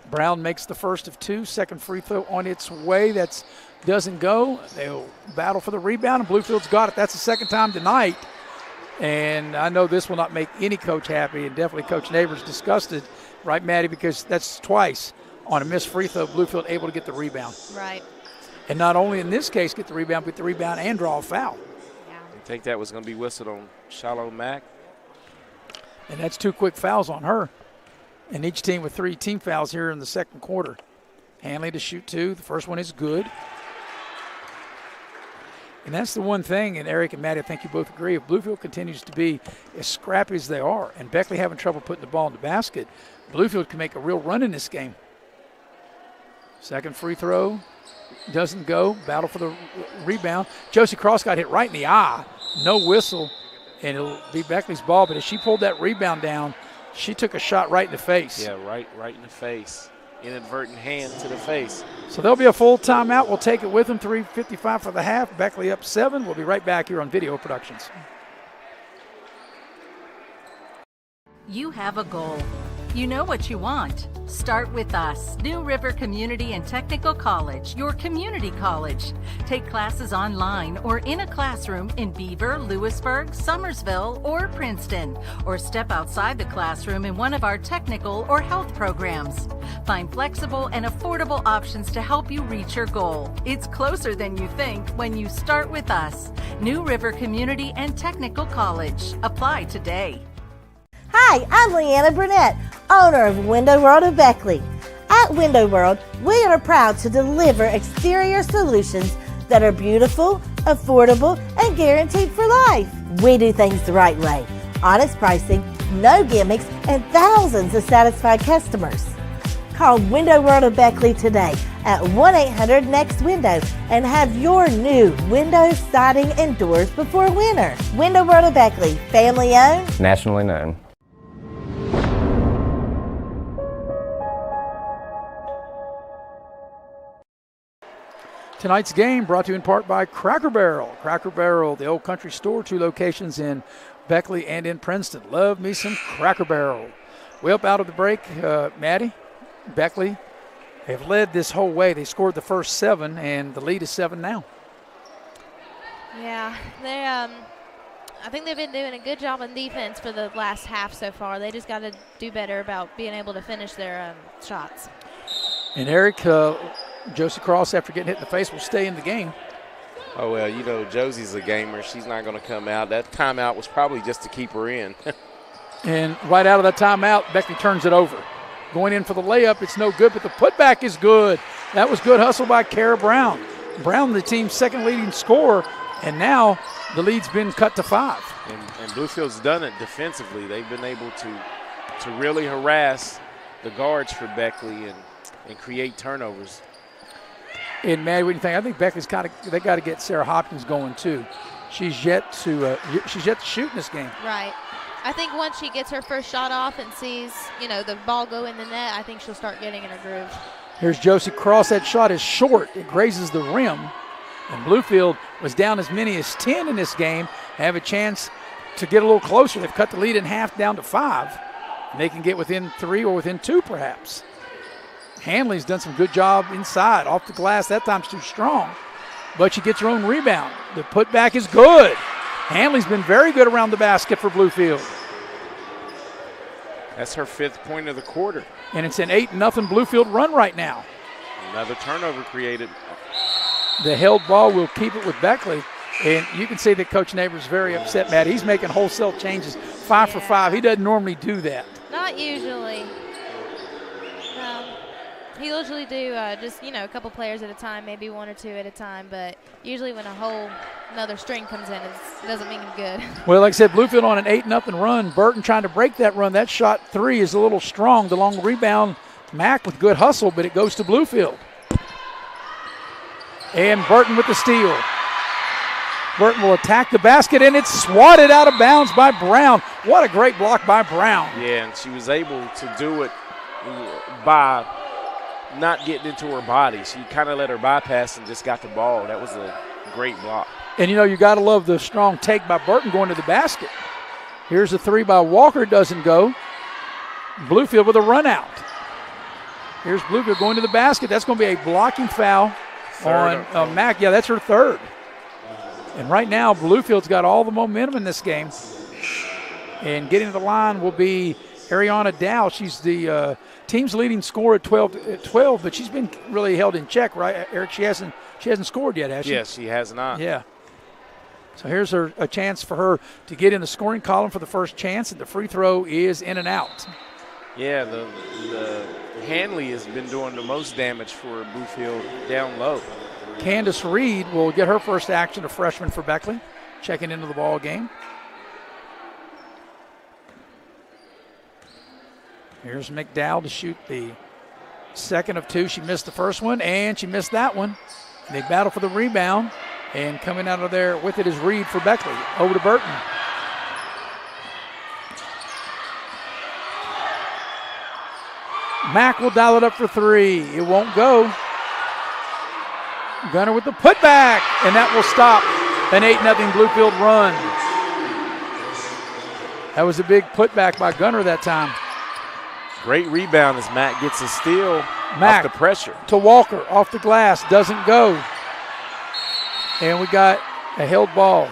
Brown makes the first of 2. Second free throw on its way. That doesn't go. They'll battle for the rebound, and Bluefield's got it. That's the second time tonight. And I know this will not make any coach happy, and definitely Coach Neighbors disgusted, right, Maddie, because that's twice on a missed free throw, Bluefield able to get the rebound. Right. And not only in this case get the rebound, but the rebound and draw a foul. Yeah. think that was going to be whistled on Shiloh Mack. And that's 2 quick fouls on her. And each team with 3 team fouls here in the second quarter. Hanley to shoot 2. The first one is good. And that's the one thing, and Eric and Maddie, I think you both agree, if Bluefield continues to be as scrappy as they are, and Beckley having trouble putting the ball in the basket, Bluefield can make a real run in this game. Second free throw doesn't go. Battle for the rebound. Josie Cross got hit right in the eye. No whistle, and it'll be Beckley's ball. But as she pulled that rebound down, she took a shot right in the face. Yeah, right in the face. Inadvertent hand to the face. So there'll be a full timeout. We'll take it with them. 3:55 for the half. Beckley up 7. We'll be right back here on Video Productions. You have a goal. You know what you want. Start with us, New River Community and Technical College, your community college. Take classes online or in a classroom in Beaver, Lewisburg, Summersville, or Princeton, or step outside the classroom in one of our technical or health programs. Find flexible and affordable options to help you reach your goal. It's closer than you think when you start with us, New River Community and Technical College. Apply today. Hi, I'm Leanna Burnett, owner of Window World of Beckley. At Window World, we are proud to deliver exterior solutions that are beautiful, affordable, and guaranteed for life. We do things the right way. Honest pricing, no gimmicks, and thousands of satisfied customers. Call Window World of Beckley today at 1-800-NEXT-WINDOW and have your new windows, siding, and doors before winter. Window World of Beckley, family owned, nationally known. Tonight's game brought to you in part by Cracker Barrel. Cracker Barrel, the old country store, 2 locations in Beckley and in Princeton. Love me some Cracker Barrel. Way up out of the break, Maddie, Beckley have led this whole way. They scored the first 7, and the lead is 7 now. Yeah, they I think they've been doing a good job on defense for the last half so far. They just got to do better about being able to finish their shots. And Eric, Josie Cross, after getting hit in the face, will stay in the game. Oh, well, you know, Josie's a gamer. She's not going to come out. That timeout was probably just to keep her in. And right out of that timeout, Beckley turns it over. Going in for the layup, it's no good, but the putback is good. That was good hustle by Kara Brown. Brown, the team's second leading scorer, and now the lead's been cut to 5. And Bluefield's done it defensively. They've been able to really harass the guards for Beckley and create turnovers. And Maddie, what do you think? I think Beckley's they got to get Sarah Hopkins going too. She's yet to shoot in this game. Right. I think once she gets her first shot off and sees, you know, the ball go in the net, I think she'll start getting in her groove. Here's Josie Cross. That shot is short. It grazes the rim. And Bluefield was down as many as 10 in this game. They have a chance to get a little closer. They've cut the lead in half down to 5. And they can get within 3 or within 2 perhaps. Hanley's done some good job inside. Off the glass, that time's too strong. But she gets her own rebound. The putback is good. Hanley's been very good around the basket for Bluefield. That's her 5th point of the quarter. And it's an 8-0 Bluefield run right now. Another turnover created. The held ball will keep it with Beckley. And you can see that Coach Neighbors very upset, Matt. He's making wholesale changes, 5 for 5. He doesn't normally do that. Not usually. He usually do just, you know, a couple players at a time, maybe 1 or 2 at a time. But usually when a whole another string comes in, it doesn't mean good. Well, like I said, Bluefield on an 8-0 run. Burton trying to break that run. That shot 3 is a little strong. The long rebound, Mack with good hustle, but it goes to Bluefield. And Burton with the steal. Burton will attack the basket, and it's swatted out of bounds by Brown. What a great block by Brown. Yeah, and she was able to do it by not getting into her body. She kind of let her bypass and just got the ball. That was a great block. And, you know, you got to love the strong take by Burton going to the basket. Here's a 3 by Walker. Doesn't go. Bluefield with a run out. Here's Bluefield going to the basket. That's going to be a blocking foul on Mack. Yeah, that's her 3rd. And right now, Bluefield's got all the momentum in this game. And getting to the line will be Ariana Dow. She's the team's leading scorer at 12, but she's been really held in check, right, Eric? She hasn't scored yet, has she? Yes, she has not. Yeah. So here's a chance for her to get in the scoring column for the first chance, and the free throw is in and out. Yeah, the Hanley has been doing the most damage for Bluefield down low. Candace Reed will get her first action, a freshman for Beckley, checking into the ball game. Here's McDowell to shoot the second of two. She missed the first one, and she missed that one. They battle for the rebound, and coming out of there with it is Reed for Beckley. Over to Burton. Mack will dial it up for three. It won't go. Gunner with the putback, and that will stop an 8-0 Bluefield run. That was a big putback by Gunner that time. Great rebound as Mack gets a steal Mack off the pressure. To Walker, off the glass, doesn't go. And we got a held ball.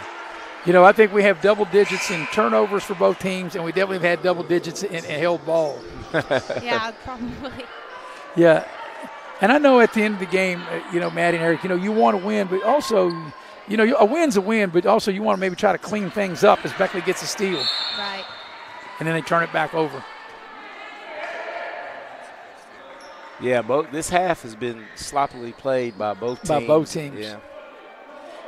You know, I think we have double digits in turnovers for both teams, and we definitely have had double digits in held ball. Yeah, probably. Yeah. And I know at the end of the game, you know, Maddie and Eric, you know, you want to win, but also, you know, a win's a win, but also you want to maybe try to clean things up as Beckley gets a steal. Right. And then they turn it back over. Yeah, this half has been sloppily played by both teams. By both teams. Yeah.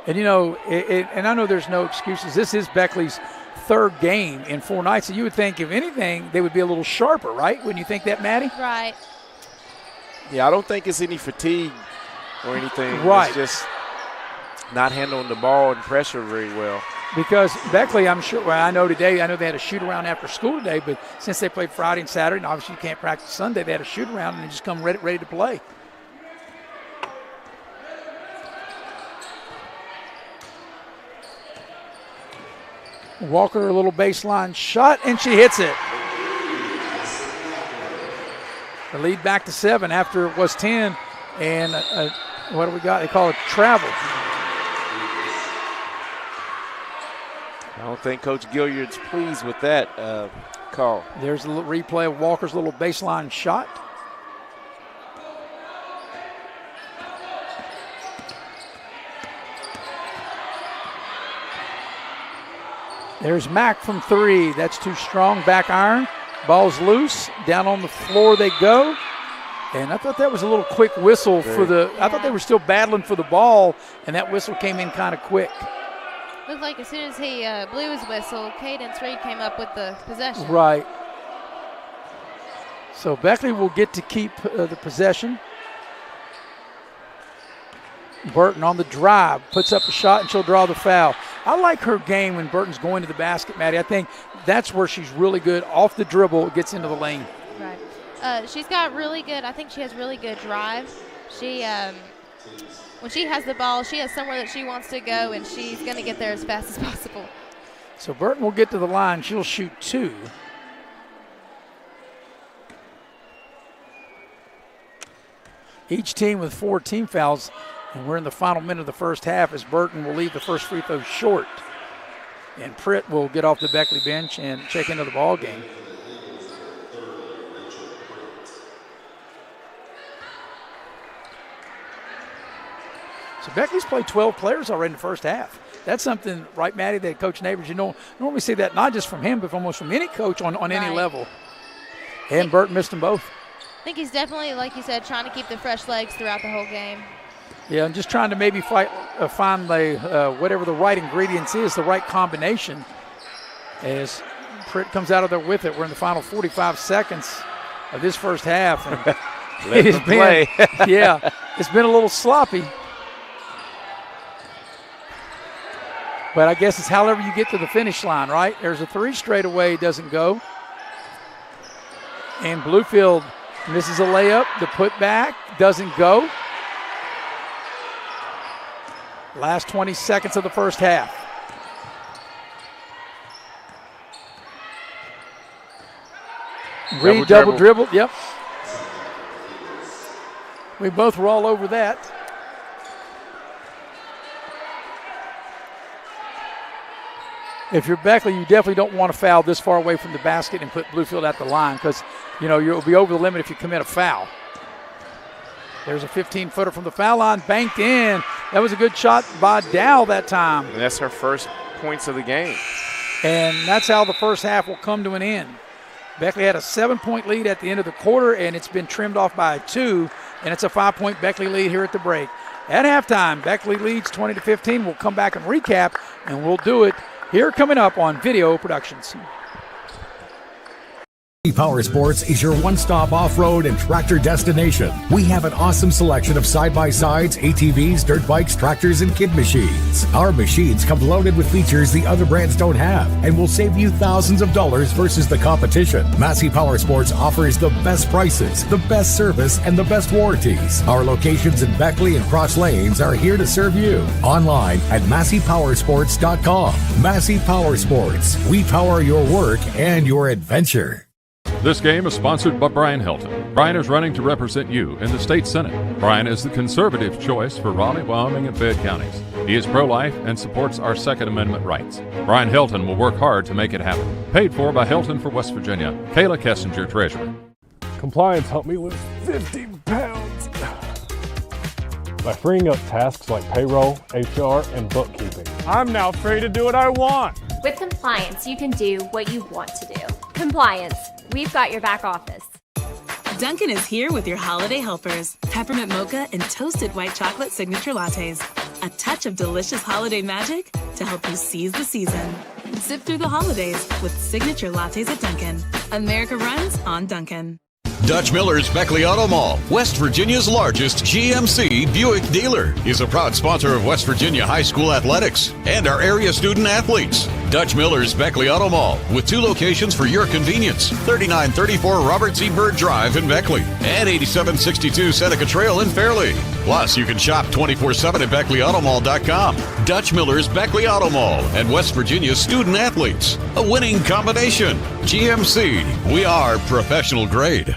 And, you know, and I know there's no excuses. This is Beckley's third game in 4 nights. So you would think, if anything, they would be a little sharper, right? Wouldn't you think that, Maddie? Right. Yeah, I don't think it's any fatigue or anything. Right. It's just not handling the ball and pressure very well. Because Beckley, I'm sure, well, I know they had a shoot-around after school today, but since they played Friday and Saturday, and obviously you can't practice Sunday, they had a shoot-around and they just come ready to play. Walker, a little baseline shot, and she hits it. The lead back to 7 after it was 10, and what do we got? They call it travel. I don't think Coach Gilliard's pleased with that call. There's a little replay of Walker's little baseline shot. There's Mack from 3. That's too strong. Back iron. Ball's loose. Down on the floor they go. And I thought that was a little quick whistle for the – I thought they were still battling for the ball, and that whistle came in kind of quick. Looked like as soon as he blew his whistle, Cadence Reed came up with the possession. Right. So Beckley will get to keep the possession. Burton on the drive, puts up a shot, and she'll draw the foul. I like her game when Burton's going to the basket, Maddie. I think that's where she's really good. Off the dribble, gets into the lane. Right. She's got really good – I think she has really good drive. She when she has the ball, she has somewhere that she wants to go, and she's going to get there as fast as possible. So Burton will get to the line. She'll shoot 2. Each team with 4 team fouls, and we're in the final minute of the first half as Burton will leave the first free throw short. And Pritt will get off the Beckley bench and check into the ball game. So Beckley's played 12 players already in the first half. That's something, right, Maddie, that Coach Neighbors, you know, normally see that not just from him, but almost from any coach on any level. And Burton missed them both. I think he's definitely, like you said, trying to keep the fresh legs throughout the whole game. Yeah, and just trying to maybe find the whatever the right ingredients is, the right combination. As Pritt comes out of there with it, we're in the final 45 seconds of this first half. And Let them play. Yeah, it's been a little sloppy. But I guess it's however you get to the finish line, right? There's a 3 straight away, doesn't go. And Bluefield misses a layup. The putback doesn't go. Last 20 seconds of the first half. Reed double dribble. Yep. We both were all over that. If you're Beckley, you definitely don't want to foul this far away from the basket and put Bluefield at the line because, you know, you'll be over the limit if you commit a foul. There's a 15-footer from the foul line, banked in, That was a good shot by Dow that time. And that's her first points of the game. And that's how the first half will come to an end. Beckley had a 7-point lead at the end of the quarter, and it's been trimmed off by 2, and it's a 5-point Beckley lead here at the break. At halftime, Beckley leads 20-15. We'll come back and recap, and we'll do it here coming up on Video Productions. Power Sports is your one-stop off-road and tractor destination. We have an awesome selection of side-by-sides, ATVs, dirt bikes, tractors, and kid machines. Our machines come loaded with features the other brands don't have and will save you thousands of dollars versus the competition. Massey Power Sports offers the best prices, the best service, and the best warranties. Our locations in Beckley and Cross Lanes are here to serve you. Online at MasseyPowersports.com. Massey Power Sports. We power your work and your adventure. This game is sponsored by Brian Helton. Brian is running to represent you in the state senate. Brian is the conservative choice for Raleigh, Wyoming, and Fayette counties. He is pro-life and supports our Second Amendment rights. Brian Helton will work hard to make it happen. Paid for by Helton for West Virginia. Kayla Kessinger, Treasurer. Compliance helped me lose 50 pounds by freeing up tasks like payroll, HR, and bookkeeping. I'm now free to do what I want. With compliance, you can do what you want to do. Compliance. We've got your back office. Dunkin' is here with your holiday helpers. Peppermint mocha and toasted white chocolate signature lattes. A touch of delicious holiday magic to help you seize the season. Sip through the holidays with signature lattes at Dunkin'. America runs on Dunkin'. Dutch Miller's Beckley Auto Mall, West Virginia's largest GMC Buick dealer, is a proud sponsor of West Virginia high school athletics and our area student athletes. Dutch Miller's Beckley Auto Mall, with 2 locations for your convenience: 3934 Robert C. Byrd Drive in Beckley and 8762 Seneca Trail in Fairleigh. Plus, you can shop 24/7 at BeckleyAutomall.com. Dutch Miller's Beckley Auto Mall and West Virginia's student athletes. A winning combination. GMC, we are professional grade.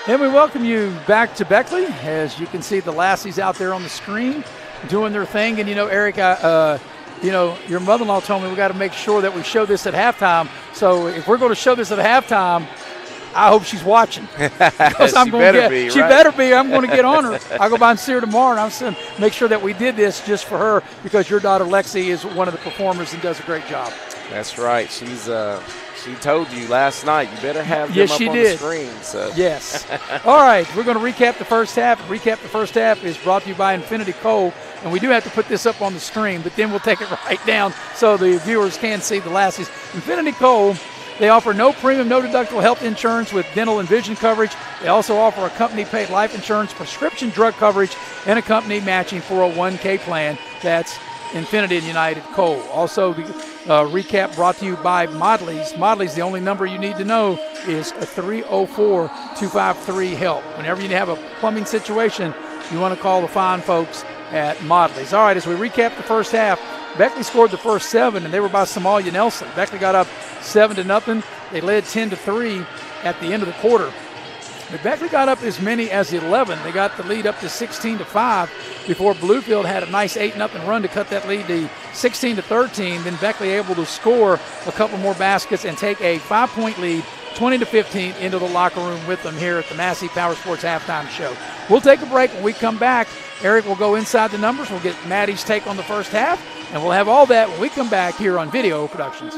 And we welcome you back to Beckley. As you can see, the lassies out there on the screen doing their thing. And, Eric, your mother-in-law told me we got to make sure that we show this at halftime. So if we're going to show this at halftime, I hope she's watching. Because she better be. She better be. I'm going to get on her. I'll go by and see her tomorrow, and I'm going to make sure that we did this just for her, because your daughter Lexi is one of the performers and does a great job. That's right. She told you last night you better have them up on the screen. So. Yes. All right, we're going to recap the first half. Recap the first half is brought to you by Infinity Coal, and we do have to put this up on the screen, but then we'll take it right down so the viewers can see the lassies. Infinity Coal, they offer no premium, no deductible health insurance with dental and vision coverage. They also offer a company-paid life insurance, prescription drug coverage, and a company matching 401k plan. That's Infinity and United Coal. Also, the recap brought to you by Modley's. Modley's, the only number you need to know is 304-253-HELP. Whenever you have a plumbing situation, you want to call the fine folks at Modley's. All right, as we recap the first half, Beckley scored the first 7, and they were by Somalia Nelson. Beckley got up 7-0. They led 10-3 at the end of the quarter. But Beckley got up as many as 11. They got the lead up to 16-5 before Bluefield had a nice 8-0 run to cut that lead to 16-13. Then Beckley able to score a couple more baskets and take a 5-point lead, 20-15, into the locker room with them here at the Massey Power Sports Halftime Show. We'll take a break. When we come back, Eric will go inside the numbers. We'll get Maddie's take on the first half, and we'll have all that when we come back here on Video Productions.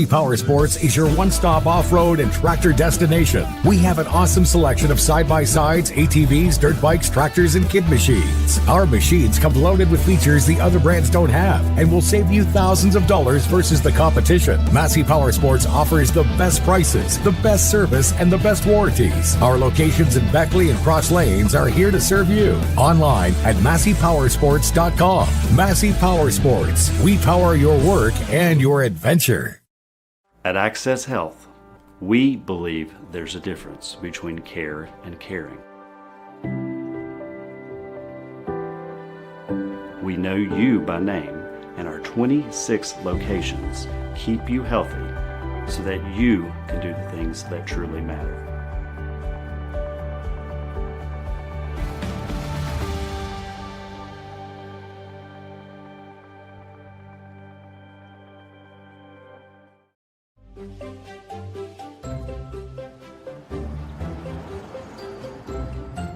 Power Sports is your one-stop off-road and tractor destination. We have an awesome selection of side-by-sides, ATVs, dirt bikes, tractors, and kid machines. Our machines come loaded with features the other brands don't have and will save you thousands of dollars versus the competition. Massey Power Sports offers the best prices, the best service, and the best warranties. Our locations in Beckley and Cross Lanes are here to serve you. Online at MasseyPowersports.com. Massey Power Sports. We power your work and your adventure. At Access Health, we believe there's a difference between care and caring. We know you by name, and our 26 locations keep you healthy so that you can do the things that truly matter.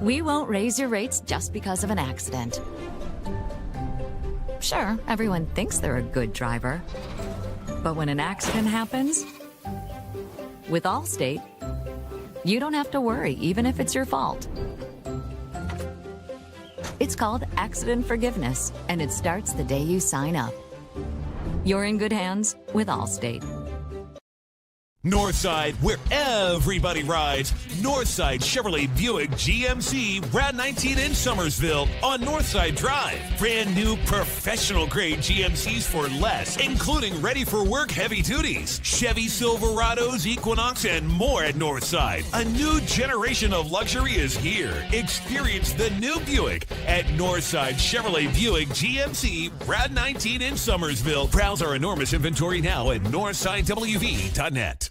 We won't raise your rates just because of an accident. Sure, everyone thinks they're a good driver. But when an accident happens, with Allstate, you don't have to worry, even if it's your fault. It's called accident forgiveness, and it starts the day you sign up. You're in good hands with Allstate. Northside, where everybody rides. Northside Chevrolet Buick GMC Rad 19 in Summersville on Northside Drive. Brand new professional grade GMCs for less, including ready for work heavy duties, Chevy Silverados, Equinox, and more at Northside. A new generation of luxury is here. Experience the new Buick at Northside Chevrolet Buick GMC Rad 19 in Summersville. Browse our enormous inventory now at northsidewv.net.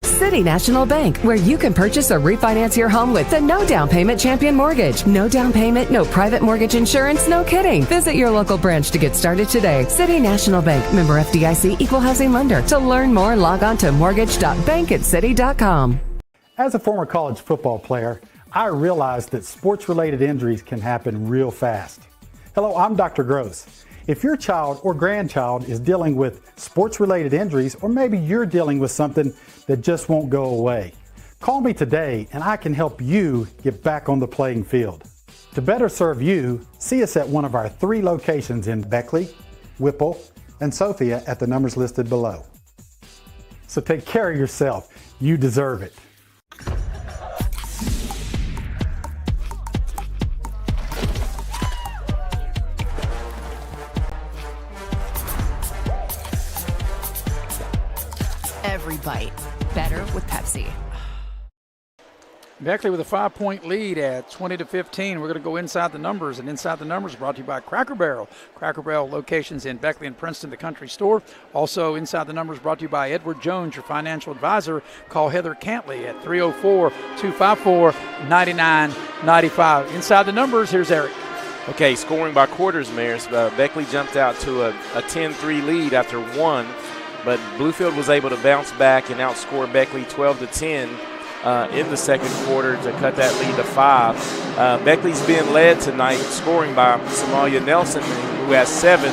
City National Bank, where you can purchase or refinance your home with the no down payment champion mortgage. No down payment, no private mortgage insurance, no kidding. Visit your local branch to get started today. City National Bank, member FDIC, equal housing lender. To learn more, log on to mortgage.bankatcity.com. As a former college football player, I realized that sports-related injuries can happen real fast. Hello, I'm Dr. Gross. If your child or grandchild is dealing with sports-related injuries, or maybe you're dealing with something that just won't go away, call me today and I can help you get back on the playing field. To better serve you, see us at one of our 3 locations in Beckley, Whipple, and Sophia at the numbers listed below. So take care of yourself. You deserve it. Every bite better with Pepsi. Beckley with a 5-point lead at 20-15. We're going to go inside the numbers, and inside the numbers brought to you by Cracker Barrel. Cracker Barrel locations in Beckley and Princeton, the country store. Also inside the numbers brought to you by Edward Jones, your financial advisor. Call Heather Cantley at 304-254-9995. Inside the numbers, here's Eric. Okay, scoring by quarters, Maris. Beckley jumped out to a 10-3 lead after 1, but Bluefield was able to bounce back and outscore Beckley 12-10 in the second quarter to cut that lead to 5. Beckley's being led tonight, scoring by Somalia Nelson, who has 7,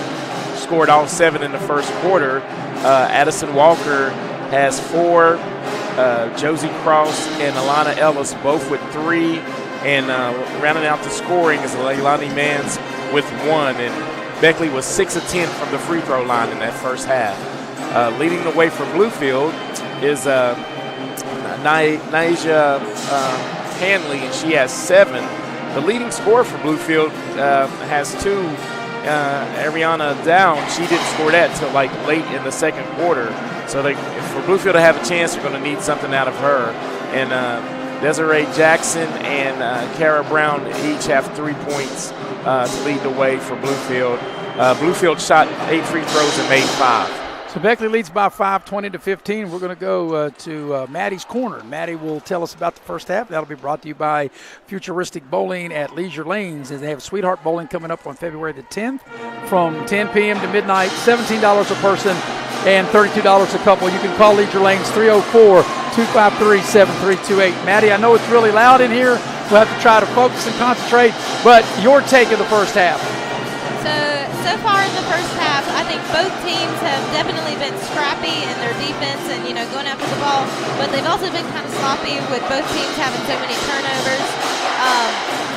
scored all 7 in the first quarter. Addison Walker has 4. Josie Cross and Alana Ellis both with 3. And rounding out the scoring is Leilani Mans with 1. And Beckley was 6 of 10 from the free throw line in that first half. Leading the way for Bluefield is Naija Hanley, and she has 7. The leading scorer for Bluefield has 2. Ariana Down, she didn't score that until like late in the second quarter. So for Bluefield to have a chance, they're going to need something out of her. And Desiree Jackson and Kara Brown each have 3 points to lead the way for Bluefield. Bluefield shot 8 free throws and made 5. So Beckley leads by 5, 20-15. We're going to go to Maddie's Corner. Maddie will tell us about the first half. That'll be brought to you by Futuristic Bowling at Leisure Lanes. And they have Sweetheart Bowling coming up on February the 10th from 10 p.m. to midnight, $17 a person and $32 a couple. You can call Leisure Lanes 304-253-7328. Maddie, I know it's really loud in here. We'll have to try to focus and concentrate, but your take of the first half. So far in the first half, I think both teams have definitely been scrappy in their defense and, going after the ball, but they've also been kind of sloppy with both teams having so many turnovers.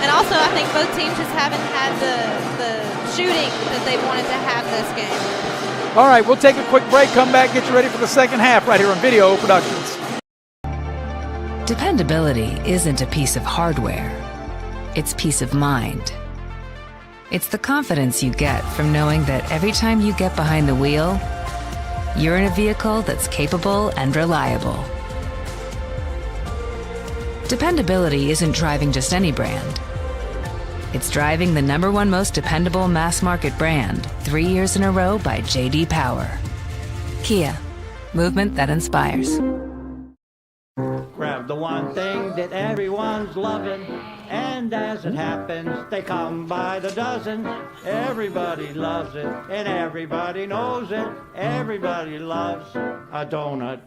And also, I think both teams just haven't had the shooting that they wanted to have this game. All right, we'll take a quick break, come back, get you ready for the second half right here on Video Productions. Dependability isn't a piece of hardware. It's peace of mind. It's the confidence you get from knowing that every time you get behind the wheel, you're in a vehicle that's capable and reliable. Dependability isn't driving just any brand. It's driving the #1 most dependable mass market brand 3 years in a row by J.D. Power. Kia, movement that inspires. Grab the one thing that everyone's loving, and as it happens, they come by the dozen. Everybody loves it, and everybody knows it. Everybody loves a donut.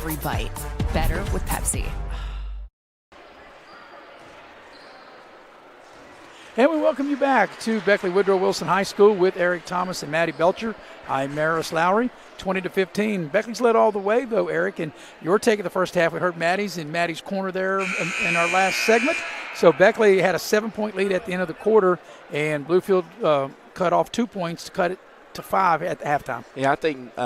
every bite. Better with Pepsi. And we welcome you back to Beckley Woodrow Wilson High School with Eric Thomas and Maddie Belcher. I'm Maris Lowry, 20-15. Beckley's led all the way, though, Eric, and your take of the first half. We heard Maddie's in Maddie's corner there in our last segment. So Beckley had a 7-point lead at the end of the quarter, and Bluefield cut off 2 points to cut it to 5 at the halftime. Yeah, I think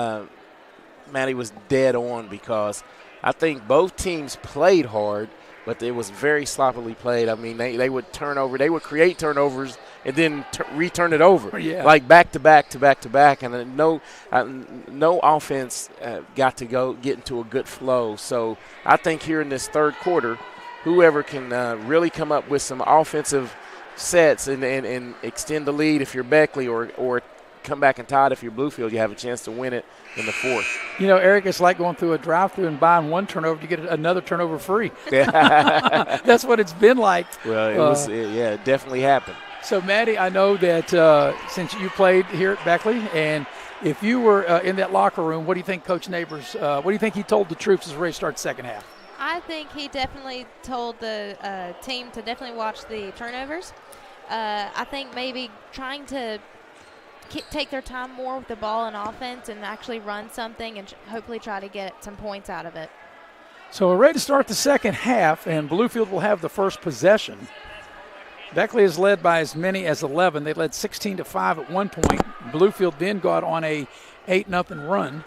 Maddie was dead on because I think both teams played hard, but it was very sloppily played. I mean, they would turn over. They would create turnovers and then return it over. Yeah. Like back to back to back to back. And then no offense get into a good flow. So I think here in this third quarter, whoever can really come up with some offensive sets and extend the lead if you're Beckley or come back and tie it if you're Bluefield, you have a chance to win it in the fourth. You know, Eric, it's like going through a drive-through and buying one turnover to get another turnover free. Yeah. That's what it's been like. Well, it definitely happened. So, Maddie, I know that since you played here at Beckley, and if you were in that locker room, what do you think Coach Neighbors, what do you think he told the troops as we're ready to start the second half? I think he definitely told the team to definitely watch the turnovers. I think maybe trying to take their time more with the ball and offense and actually run something and hopefully try to get some points out of it. So we're ready to start the second half, and Bluefield will have the first possession. Beckley is led by as many as 11. They led 16-5 at one point. Bluefield then got on a 8-0 run.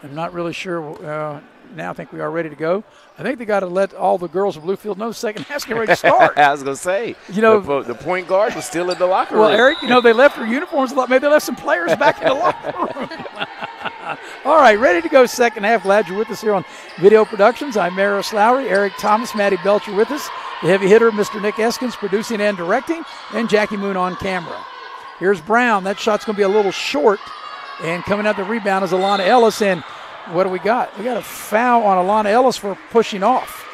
I'm not really sure. Now I think we are ready to go. I think they got to let all the girls of Bluefield know the second half's getting ready to start. I was going to say, you know, the point guard was still in the locker room. Well, Eric, you know, they left their uniforms. Maybe they left some players back in the locker room. All right, ready to go second half. Glad you're with us here on Video Productions. I'm Maris Lowry, Eric Thomas, Maddie Belcher with us. The heavy hitter, Mr. Nick Eskins, producing and directing, and Jackie Moon on camera. Here's Brown. That shot's going to be a little short, and coming out the rebound is Alana Ellis, and what do we got? We got a foul on Alana Ellis for pushing off.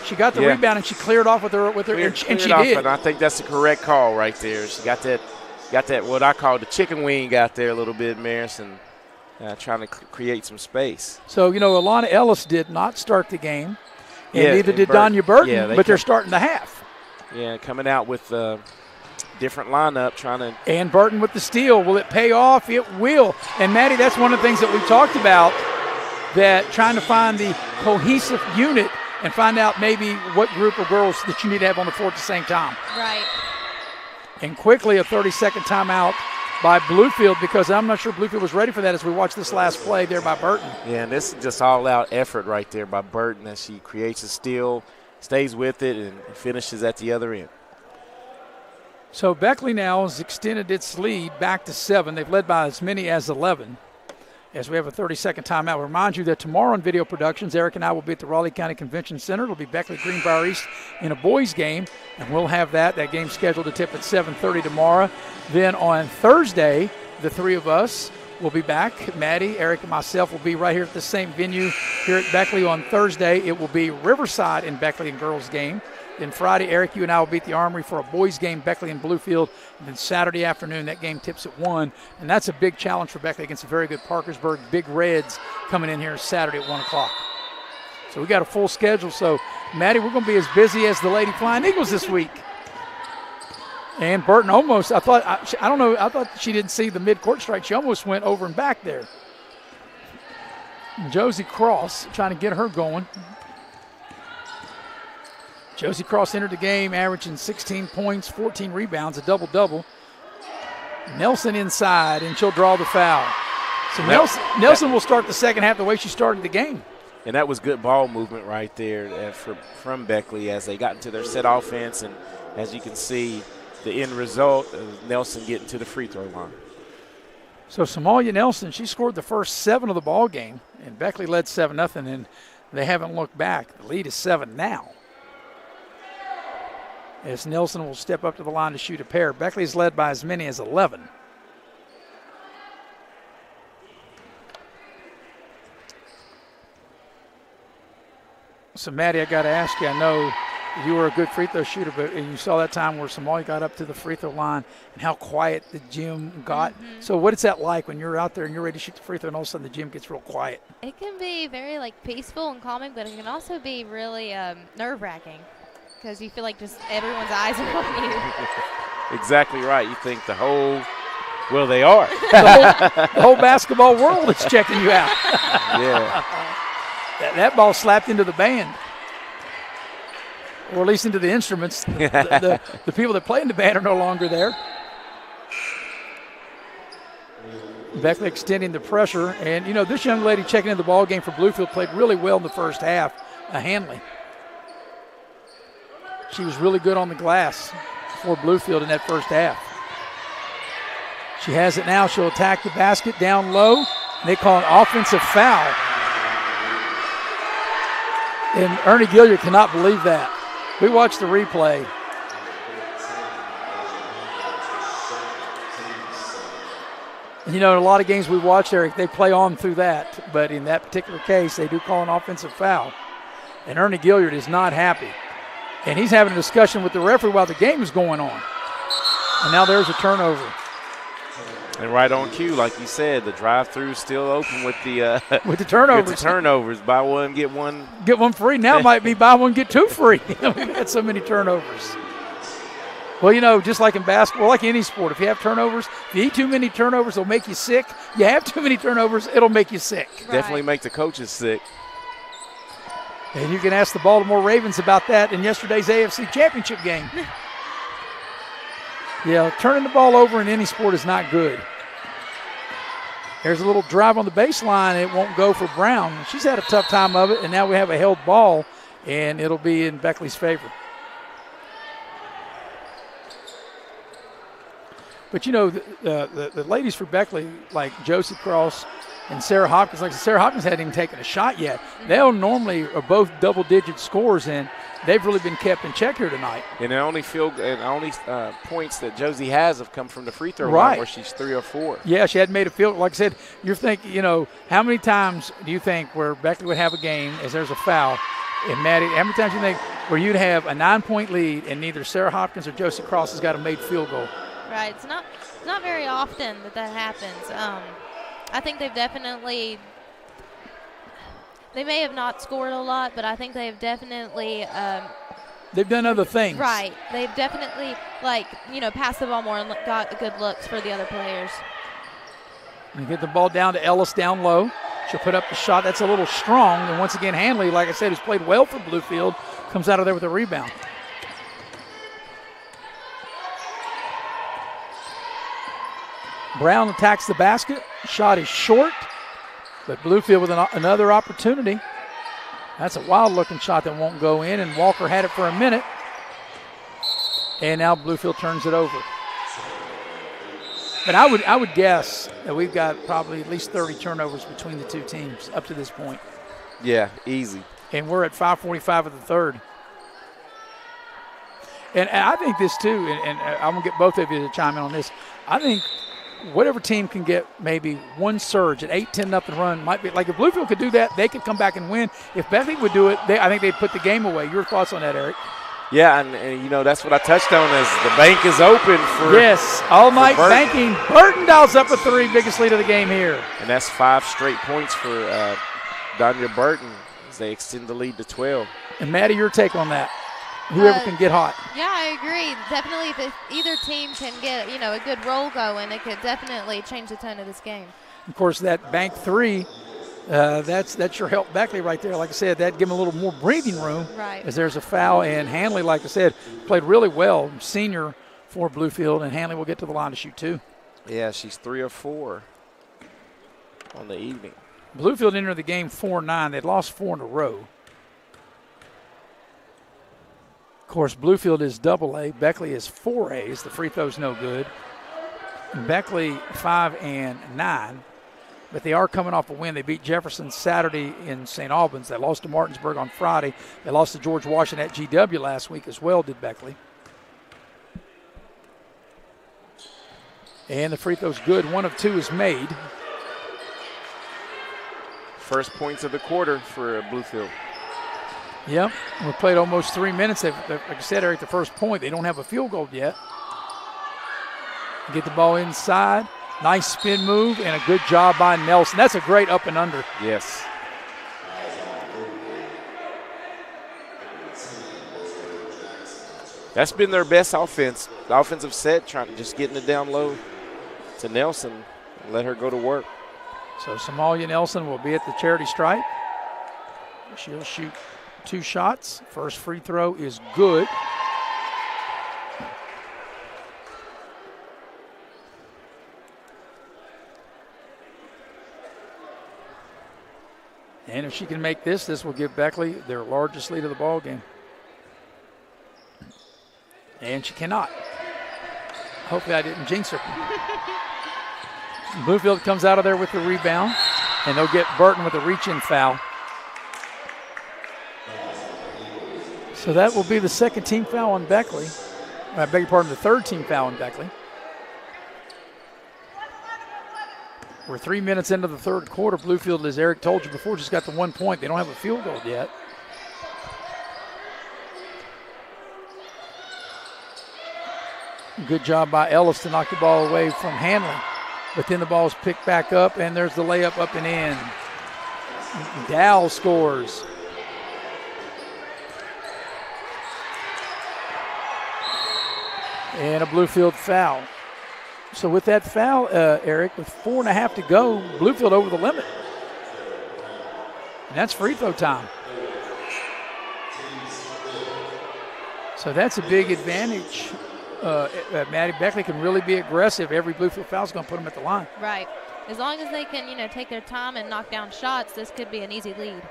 She got the rebound and she cleared off with her, and she did. And I think that's the correct call right there. She got that what I call the chicken wing out there a little bit, Maris, and trying to create some space. So, you know, Alana Ellis did not start the game, and neither did Donya Burton, but they're starting the half. Yeah, coming out with different lineup, trying to. And Burton with the steal. Will it pay off? It will. And, Maddie, that's one of the things that we talked about, that trying to find the cohesive unit and find out maybe what group of girls that you need to have on the floor at the same time. Right. And quickly a 30-second timeout by Bluefield, because I'm not sure Bluefield was ready for that as we watch this last play there by Burton. Yeah, and this is just all-out effort right there by Burton as she creates a steal, stays with it, and finishes at the other end. So Beckley now has extended its lead back to 7. They've led by as many as 11. As we have a 30-second timeout, we'll remind you that tomorrow on Video Productions, Eric and I will be at the Raleigh County Convention Center. It'll be Beckley Greenbrier East in a boys game, and we'll have that game scheduled to tip at 7:30 tomorrow. Then on Thursday, the three of us will be back. Maddie, Eric, and myself will be right here at the same venue here at Beckley on Thursday. It will be Riverside in Beckley and girls game. Then Friday, Eric, you and I will be at the Armory for a boys game, Beckley and Bluefield. And then Saturday afternoon, that game tips at 1. And that's a big challenge for Beckley against a very good Parkersburg Big Reds coming in here Saturday at 1 o'clock. So we got a full schedule. So, Maddie, we're going to be as busy as the Lady Flying Eagles this week. And Burton almost, I thought she didn't see the mid-court strike. She almost went over and back there. Josie Cross trying to get her going. Josie Cross entered the game averaging 16 points, 14 rebounds, a double-double. Nelson inside, and she'll draw the foul. So Nelson will start the second half the way she started the game. And that was good ball movement right there from Beckley as they got into their set offense. And as you can see, the end result of Nelson getting to the free throw line. So Samalia Nelson, she scored the first 7 of the ball game, and Beckley led 7-0, and they haven't looked back. The lead is 7 now. As Nelson will step up to the line to shoot a pair. Beckley's led by as many as 11. So, Maddie, I got to ask you, I know You were a good free throw shooter, but you saw that time where Somali got up to the free throw line and how quiet the gym got. Mm-hmm. So what is that like when you're out there and you're ready to shoot the free throw and all of a sudden the gym gets real quiet? It can be very peaceful and calming, but it can also be really nerve-wracking because you feel like just everyone's eyes are on you. Exactly right. You think they are. the whole basketball world is checking you out. Yeah. That ball slapped into the band. Or at least into the instruments. The people that play in the band are no longer there. Beckley extending the pressure. And, this young lady checking in the ball game for Bluefield played really well in the first half, Hanley. She was really good on the glass for Bluefield in that first half. She has it now. She'll attack the basket down low. They call an offensive foul. And Ernie Gilliard cannot believe that. We watched the replay. And in a lot of games we watch, Eric, they play on through that. But in that particular case, they do call an offensive foul. And Ernie Gilliard is not happy. And he's having a discussion with the referee while the game is going on. And now there's a turnover. And right on cue, like you said, the drive-through is still open with the turnovers. With the turnovers. Buy one, get one. Get one free. Now it might be buy one, get two free. We've had so many turnovers. Well, just like in basketball, like any sport, if you have turnovers, if you eat too many turnovers, it'll make you sick. You have too many turnovers, it'll make you sick. Right. Definitely make the coaches sick. And you can ask the Baltimore Ravens about that in yesterday's AFC Championship game. Yeah, turning the ball over in any sport is not good. There's a little drive on the baseline. It won't go for Brown. She's had a tough time of it, and now we have a held ball, and it'll be in Beckley's favor. But, the ladies for Beckley, like Josie Cross and Sarah Hopkins, Sarah Hopkins hadn't even taken a shot yet. They'll normally are both double-digit scores, and they've really been kept in check here tonight. And the only points that Josie has have come from the free throw line where she's 3 or 4. Yeah, she hadn't made a field. Like I said, you're thinking, how many times do you think where Beckley would have a game as there's a foul? And Maddie, how many times do you think where you'd have a 9-point lead and neither Sarah Hopkins or Josie Cross has got a made field goal? Right. It's not very often that happens. I think they've definitely – they may have not scored a lot, but I think they've definitely they've done other things. Right. They've definitely, passed the ball more and got good looks for the other players. And get the ball down to Ellis down low. She'll put up the shot. That's a little strong. And once again, Hanley, like I said, who's played well for Bluefield, comes out of there with a rebound. Brown attacks the basket. Shot is short, but Bluefield with another opportunity. That's a wild-looking shot that won't go in, and Walker had it for a minute. And now Bluefield turns it over. But I would guess that we've got probably at least 30 turnovers between the two teams up to this point. Yeah, easy. And we're at 5:45 of the third. And I think this too, and I'm going to get both of you to chime in on this. I think whatever team can get maybe one surge, an 8-10-0 run might be – like if Bluefield could do that, they could come back and win. If Beckley would do it, I think they'd put the game away. Your thoughts on that, Eric? Yeah, and that's what I touched on as the bank is open for – yes, all-night banking. Burton dials up a 3, biggest lead of the game here. And that's 5 straight points for Donya Burton as they extend the lead to 12. And, Maddie, your take on that? Whoever can get hot. Yeah, I agree. Definitely, if either team can get a good roll going, it could definitely change the tone of this game. Of course, that bank 3, that sure helped Beckley right there. Like I said, that give him a little more breathing room. Right. As there's a foul, and Hanley, like I said, played really well. Senior for Bluefield, and Hanley will get to the line to shoot 2. Yeah, she's 3 or 4 on the evening. Bluefield entered the game 4-9. They'd lost 4 in a row. Of course, Bluefield is AA. Beckley is 4As. The free throw's no good. Beckley 5-9, but they are coming off a win. They beat Jefferson Saturday in St. Albans. They lost to Martinsburg on Friday. They lost to George Washington at GW last week as well, did Beckley. And the free throw's good. 1 of 2 is made. First points of the quarter for Bluefield. Yep, we played almost 3 minutes. Like I said, Eric, the first point, they don't have a field goal yet. Get the ball inside. Nice spin move and a good job by Nelson. That's a great up and under. Yes. That's been their best offense. The offensive set, just getting it down low to Nelson and let her go to work. So Somalia Nelson will be at the charity stripe. She'll shoot 2 shots. First free throw is good. And if she can make this will give Beckley their largest lead of the ball game. And she cannot. Hopefully I didn't jinx her. Bluefield comes out of there with the rebound, and they'll get Burton with a reach-in foul. So that will be the second team foul on Beckley. I beg your pardon, the third team foul on Beckley. We're 3 minutes into the third quarter. Bluefield, as Eric told you before, just got the 1 point. They don't have a field goal yet. Good job by Ellis to knock the ball away from Hanley. But then the ball is picked back up, and there's the layup up and in. Dow scores. And a Bluefield foul. So with that foul, Eric, with 4.5 to go, Bluefield over the limit. And that's free throw time. So that's a big advantage. Maddie Beckley can really be aggressive. Every Bluefield foul is going to put them at the line. Right. As long as they can, take their time and knock down shots, this could be an easy lead.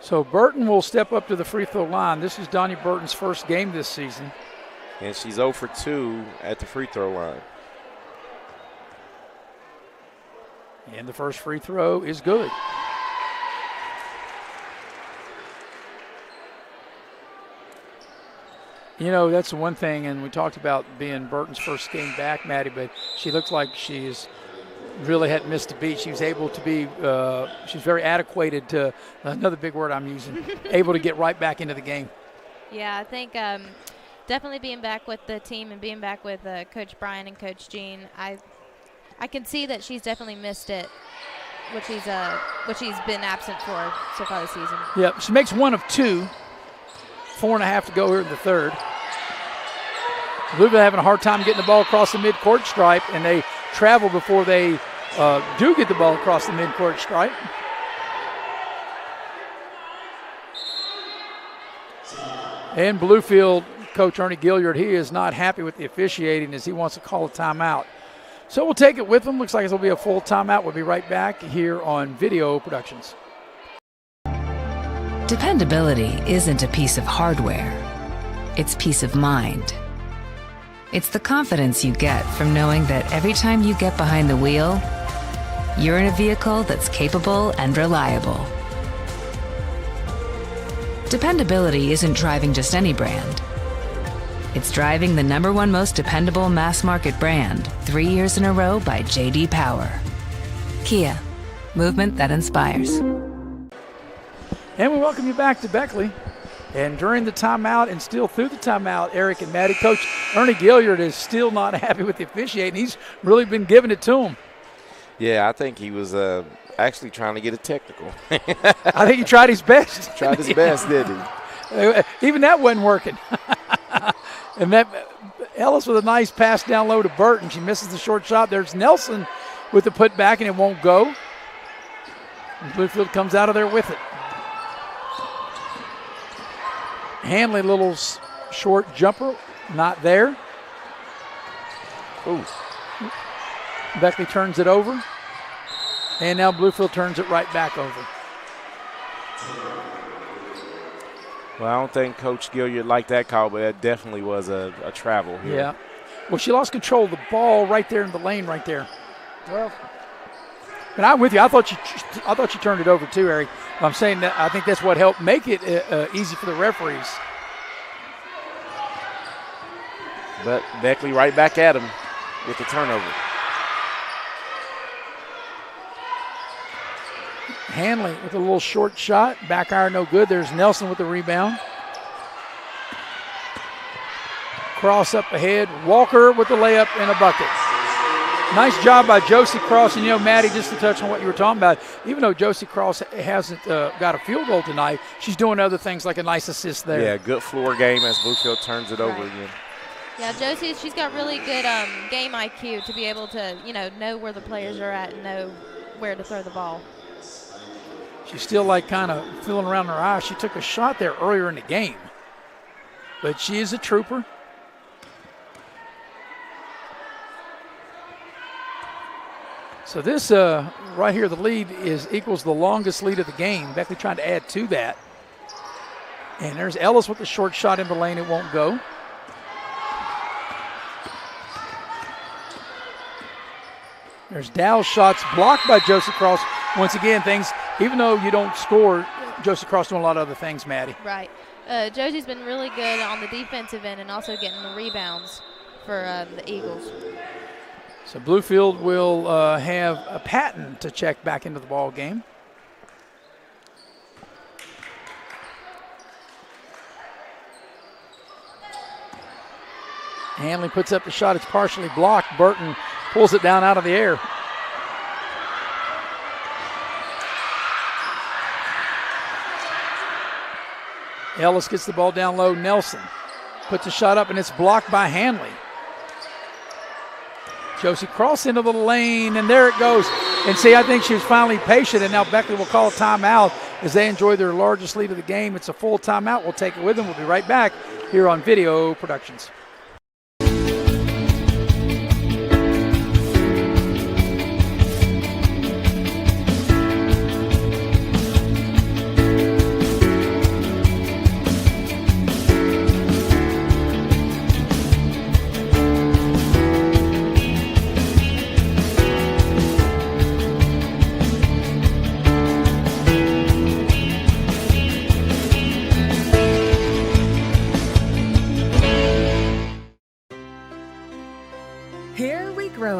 So Burton will step up to the free throw line. This is Donnie Burton's first game this season. And she's 0 for 2 at the free throw line. And the first free throw is good. That's the one thing, and we talked about being Burton's first game back, Maddie, but she looks like she's really hadn't missed a beat. She was able to be, she's very adequated to, another big word I'm using, able to get right back into the game. Yeah, I think definitely being back with the team and being back with Coach Brian and Coach Jean, I can see that she's definitely missed it, which she's been absent for so far this season. Yep, she makes 1 of 2. 4.5 to go here in the third. Bluefield having a hard time getting the ball across the midcourt stripe, and they travel before they do get the ball across the midcourt stripe. And Bluefield, Coach Ernie Gilliard, he is not happy with the officiating as he wants to call a timeout. So we'll take it with him. Looks like it'll be a full timeout. We'll be right back here on Video Productions. Dependability isn't a piece of hardware. It's peace of mind. It's the confidence you get from knowing that every time you get behind the wheel, you're in a vehicle that's capable and reliable. Dependability isn't driving just any brand. It's driving the #1 most dependable mass market brand 3 years in a row by J.D. Power. Kia, movement that inspires. And we welcome you back to Beckley. And during the timeout and still through the timeout, Eric and Maddie, Coach Ernie Gilliard is still not happy with the officiating. He's really been giving it to him. Yeah, I think he was actually trying to get a technical. I think he tried his best. Tried his best, didn't he? Even that wasn't working. And that Ellis with a nice pass down low to Burton. She misses the short shot. There's Nelson with the putback, and it won't go. And Bluefield comes out of there with it. Hanley, little short jumper, not there. Ooh. Beckley turns it over. And now Bluefield turns it right back over. Well, I don't think Coach Gilliard liked that call, but that definitely was a travel here. Yeah. Well, she lost control of the ball right there in the lane right there. Well, and I'm with you. I thought she turned it over too, Eric. I'm saying that I think that's what helped make it easy for the referees. But Beckley right back at him with the turnover. Hanley with a little short shot. Back iron no good. There's Nelson with the rebound. Cross up ahead. Walker with the layup and a bucket. Nice job by Josie Cross. And, Maddie, just to touch on what you were talking about, even though Josie Cross hasn't got a field goal tonight, she's doing other things like a nice assist there. Yeah, good floor game as Bluefield turns it over again. Yeah, Josie, she's got really good game IQ to be able to, know where the players are at and know where to throw the ball. She's still kind of feeling around her eyes. She took a shot there earlier in the game. But she is a trooper. So this right here, the lead equals the longest lead of the game. Beckley trying to add to that. And there's Ellis with the short shot in the lane. It won't go. There's Dow's shots blocked by Josie Cross. Once again, even though you don't score, Josie Cross doing a lot of other things, Maddie. Right. Josie's been really good on the defensive end and also getting the rebounds for the Eagles. So Bluefield will have a Patton to check back into the ball game. Hanley puts up the shot. It's partially blocked. Burton pulls it down out of the air. Ellis gets the ball down low. Nelson puts a shot up, and it's blocked by Hanley. Josie Cross into the lane, and there it goes. And see, I think she was finally patient, and now Beckley will call a timeout as they enjoy their largest lead of the game. It's a full timeout. We'll take it with them. We'll be right back here on Video Productions.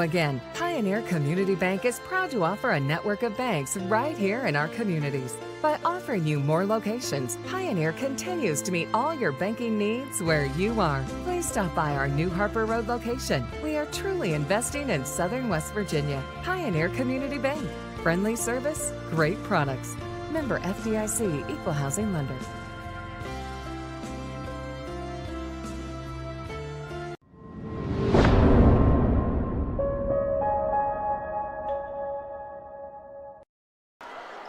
Again, Pioneer Community Bank is proud to offer a network of banks right here in our communities. By offering you more locations, Pioneer continues to meet all your banking needs where you are. Please stop by our new Harper Road location. We are truly investing in Southern West Virginia. Pioneer Community Bank. Friendly service, great products. Member FDIC, Equal Housing Lender.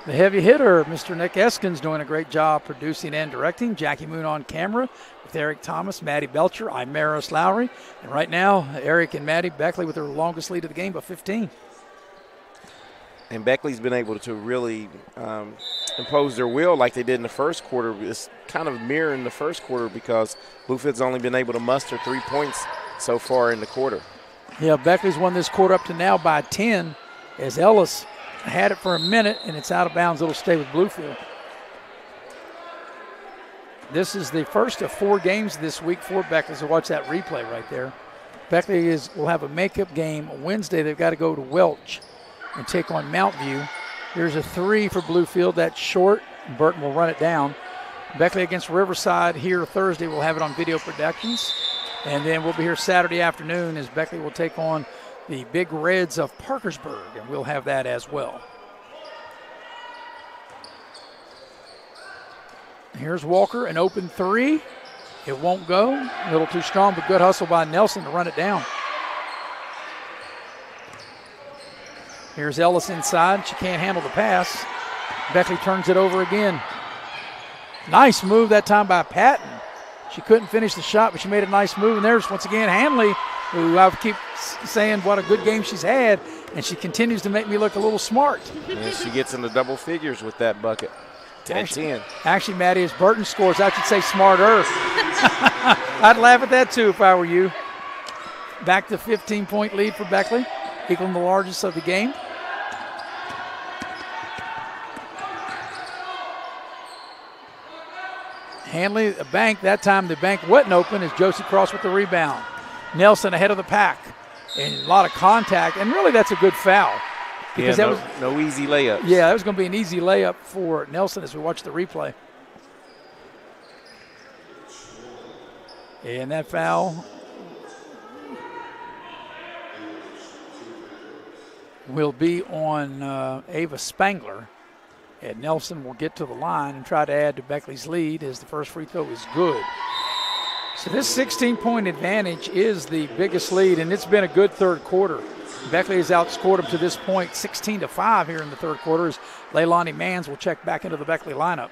The heavy hitter, Mr. Nick Eskins, doing a great job producing and directing. Jackie Moon on camera with Eric Thomas, Maddie Belcher, I'm Maris Lowry. And right now, Eric and Maddie Beckley with their longest lead of the game by 15. And Beckley's been able to really impose their will like they did in the first quarter. It's kind of mirroring the first quarter because Bluefield's only been able to muster 3 points so far in the quarter. Yeah, Beckley's won this quarter up to now by 10 as Ellis had it for a minute, and it's out of bounds. It'll stay with Bluefield. This is the first of 4 games this week for Beckley, so watch that replay right there. Beckley will have a makeup game Wednesday. They've got to go to Welch and take on Mountview. Here's a 3 for Bluefield. That's short. Burton will run it down. Beckley against Riverside here Thursday. We'll have it on Video Productions. And then we'll be here Saturday afternoon as Beckley will take on the Big Reds of Parkersburg, and we'll have that as well. Here's Walker, an open 3. It won't go. A little too strong, but good hustle by Nelson to run it down. Here's Ellis inside. She can't handle the pass. Beckley turns it over again. Nice move that time by Patton. She couldn't finish the shot, but she made a nice move. And there's, once again, Hanley, who I keep saying what a good game she's had, and she continues to make me look a little smart. And she gets into double figures with that bucket. 10-10. Actually, Maddie, as Burton scores, I should say smarter. I'd laugh at that, too, if I were you. Back to 15-point lead for Beckley, equaling the largest of the game. Hanley, a bank. That time the bank wasn't open as Josie Cross with the rebound. Nelson ahead of the pack. And a lot of contact, and really that's a good foul. Because that was no easy layups. Yeah, that was going to be an easy layup for Nelson as we watch the replay. And that foul will be on Ava Spangler. And Nelson will get to the line and try to add to Beckley's lead as the first free throw is good. So this 16-point advantage is the biggest lead, and it's been a good third quarter. Beckley has outscored them to this point 16-5 here in the third quarter as Leilani Mans will check back into the Beckley lineup.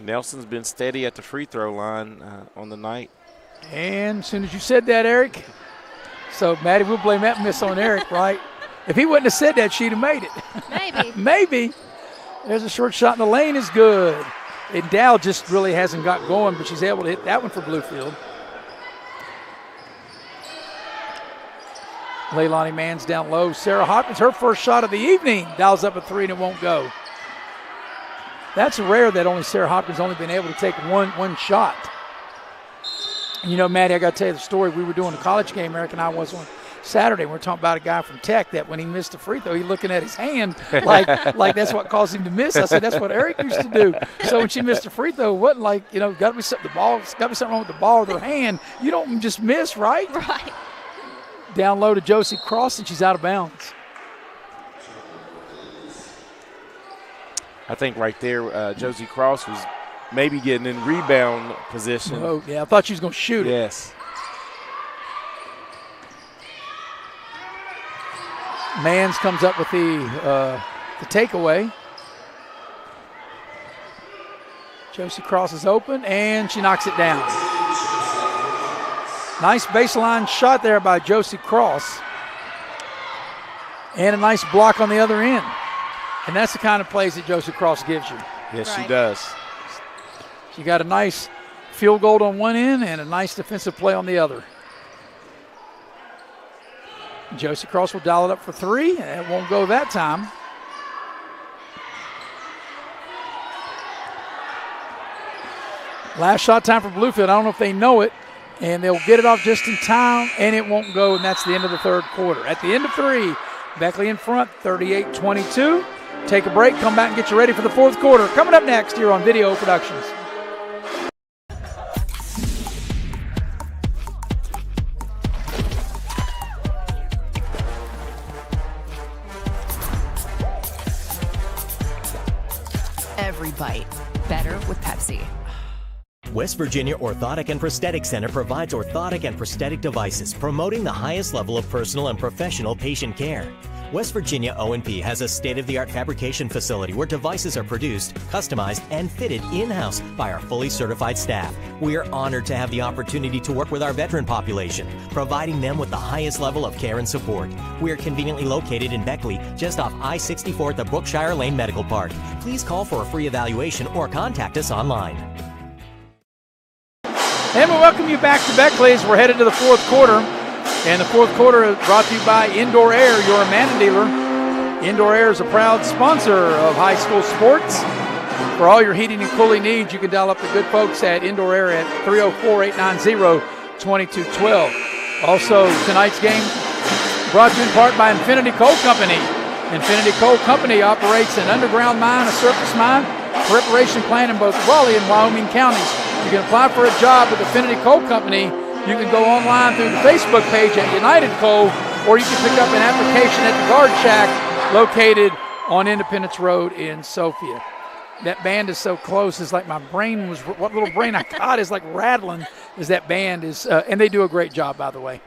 Nelson's been steady at the free throw line on the night. And as soon as you said that, Eric, so Maddie, we'll blame that miss on Eric, right? If he wouldn't have said that, she'd have made it. Maybe. Maybe. There's a short shot in the lane is good. And Dow just really hasn't got going, but she's able to hit that one for Bluefield. Leilani Mans down low. Sarah Hopkins, her first shot of the evening, dials up a three and it won't go. That's rare that only Sarah Hopkins only been able to take one shot. You know, Maddie, I got to tell you the story. We were doing a college game, Eric and I was on Saturday. We're talking about a guy from Tech that when he missed a free throw, he's looking at his hand like that's what caused him to miss. I said, that's what Eric used to do. So when she missed a free throw, it wasn't like, got to be something wrong with the ball or their hand. You don't just miss, right? Right. Down low to Josie Cross, and she's out of bounds. I think right there, Josie Cross was maybe getting in rebound position. Oh, yeah, I thought she was going to shoot it. Yes. Mans comes up with the takeaway. Josie Cross is open, and she knocks it down. Nice baseline shot there by Josie Cross. And a nice block on the other end. And that's the kind of plays that Josie Cross gives you. Yes, she does. She got a nice field goal on one end and a nice defensive play on the other. Josie Cross will dial it up for three, and it won't go that time. Last shot time for Bluefield. I don't know if they know it, and they'll get it off just in time, and it won't go, and that's the end of the third quarter. At the end of three, Beckley in front, 38-22. Take a break, come back and get you ready for the fourth quarter. Coming up next here on Video Productions. Every bite better with Pepsi. West Virginia Orthotic and Prosthetic Center provides orthotic and prosthetic devices, promoting the highest level of personal and professional patient care. West Virginia O&P has a state-of-the-art fabrication facility where devices are produced, customized, and fitted in-house by our fully certified staff. We are honored to have the opportunity to work with our veteran population, providing them with the highest level of care and support. We are conveniently located in Beckley, just off I-64 at the Brookshire Lane Medical Park. Please call for a free evaluation or contact us online. And we welcome you back to Beckley as we're headed to the fourth quarter. And the fourth quarter is brought to you by Indoor Air, your Amana dealer. Indoor Air is a proud sponsor of high school sports. For all your heating and cooling needs, you can dial up the good folks at Indoor Air at 304-890-2212. Also, tonight's game brought to you in part by Infinity Coal Company. Infinity Coal Company operates an underground mine, a surface mine, preparation plant in both Raleigh and Wyoming counties. You can apply for a job with Infinity Coal Company. You can go online through the Facebook page at United Coal, or you can pick up an application at the Guard Shack located on Independence Road in Sophia. That band is so close. It's like my brain was, what little brain I got is like rattling as that band is, and they do a great job, by the way.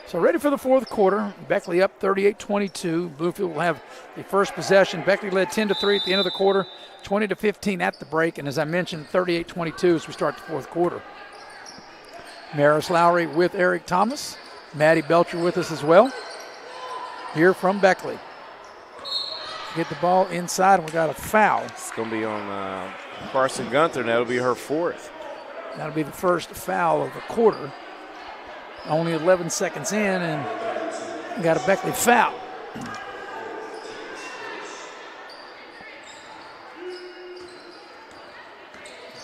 So ready for the fourth quarter. Beckley up 38-22. Bluefield will have the first possession. Beckley led 10-3 at the end of the quarter, 20-15 at the break, and as I mentioned, 38-22 as we start the fourth quarter. Maris Lowry with Eric Thomas. Maddie Belcher with us as well. Here from Beckley. Get the ball inside, and we got a foul. It's going to be on Carson Gunther. That'll be her fourth. That'll be the first foul of the quarter. Only 11 seconds in, and we got a Beckley foul.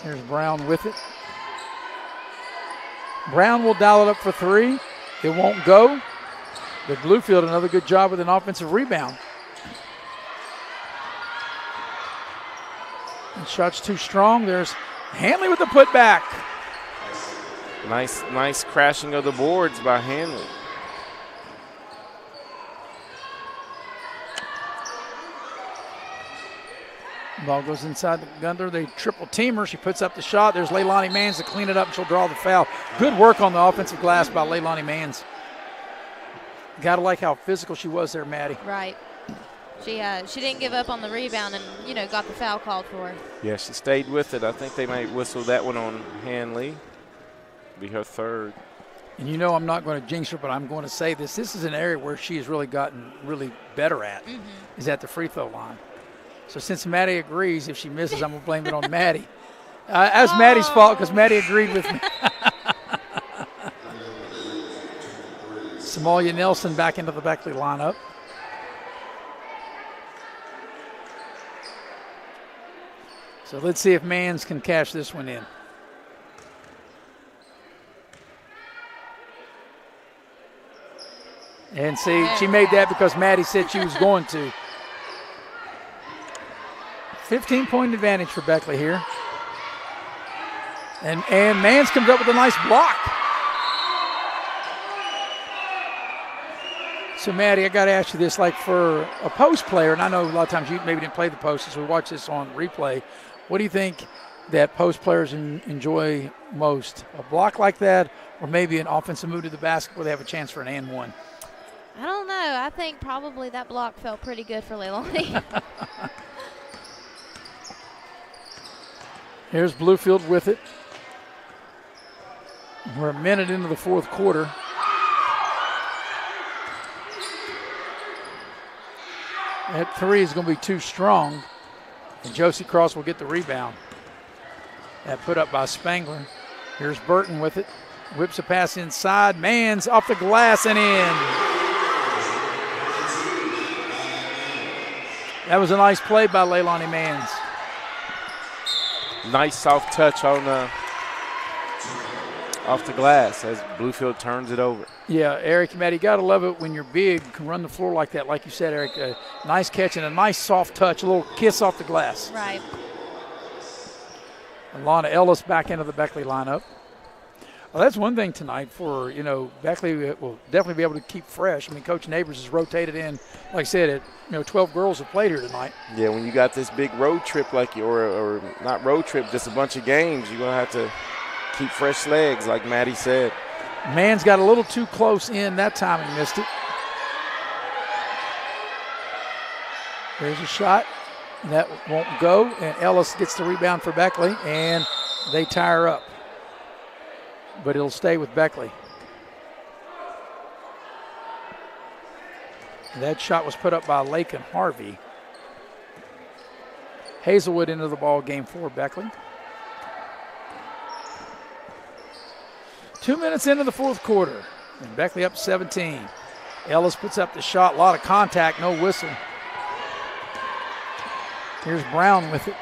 Here's Brown with it. Brown will dial it up for three. It won't go. But Bluefield, another good job with an offensive rebound. And shot's too strong. There's Hanley with the putback. Nice crashing of the boards by Hanley. Ball goes inside the Gunther. They triple team her. She puts up the shot. There's Leilani Mans to clean it up, and she'll draw the foul. Good work on the offensive glass by Leilani Mans. Got to like how physical she was there, Maddie. Right. She didn't give up on the rebound and, got the foul called for her. Yeah, she stayed with it. I think they might whistle that one on Hanley. Be her third. And I'm not going to jinx her, but I'm going to say this. This is an area where she has really gotten really better at, is at the free throw line. So since Maddie agrees, if she misses, I'm going to blame it on Maddie. That's Maddie's fault because Maddie agreed with me. Samalia Nelson back into the Beckley lineup. So let's see if Mans can cash this one in. And see, she made that because Maddie said she was going to. 15-point advantage for Beckley here. And Mans comes up with a nice block. So, Maddie, I got to ask you this, like for a post player, and I know a lot of times you maybe didn't play the post, so we watch this on replay. What do you think that post players enjoy most? A block like that or maybe an offensive move to the basket where they have a chance for an and one? I don't know. I think probably that block felt pretty good for Leilani. Here's Bluefield with it. We're a minute into the fourth quarter. That three is going to be too strong, and Josie Cross will get the rebound. That put up by Spangler. Here's Burton with it. Whips a pass inside. Mans off the glass and in. That was a nice play by Leilani Mans. Nice soft touch on off the glass as Bluefield turns it over. Yeah, Eric, Matt, you got to love it when you're big, can run the floor like that. Like you said, Eric, a nice catch and a nice soft touch, a little kiss off the glass. Right. Alana Ellis back into the Beckley lineup. Well, that's one thing tonight for, Beckley will definitely be able to keep fresh. I mean, Coach Neighbors has rotated in, like I said, 12 girls have played here tonight. Yeah, when you got this big road trip or not road trip, just a bunch of games, you're going to have to keep fresh legs, like Maddie said. Mans got a little too close in that time and missed it. There's a shot. That won't go, and Ellis gets the rebound for Beckley, and they tie her up. But it'll stay with Beckley. That shot was put up by Lakin Harvey. Hazelwood into the ball game for Beckley. 2 minutes into the fourth quarter, and Beckley up 17. Ellis puts up the shot, a lot of contact, no whistle. Here's Brown with it.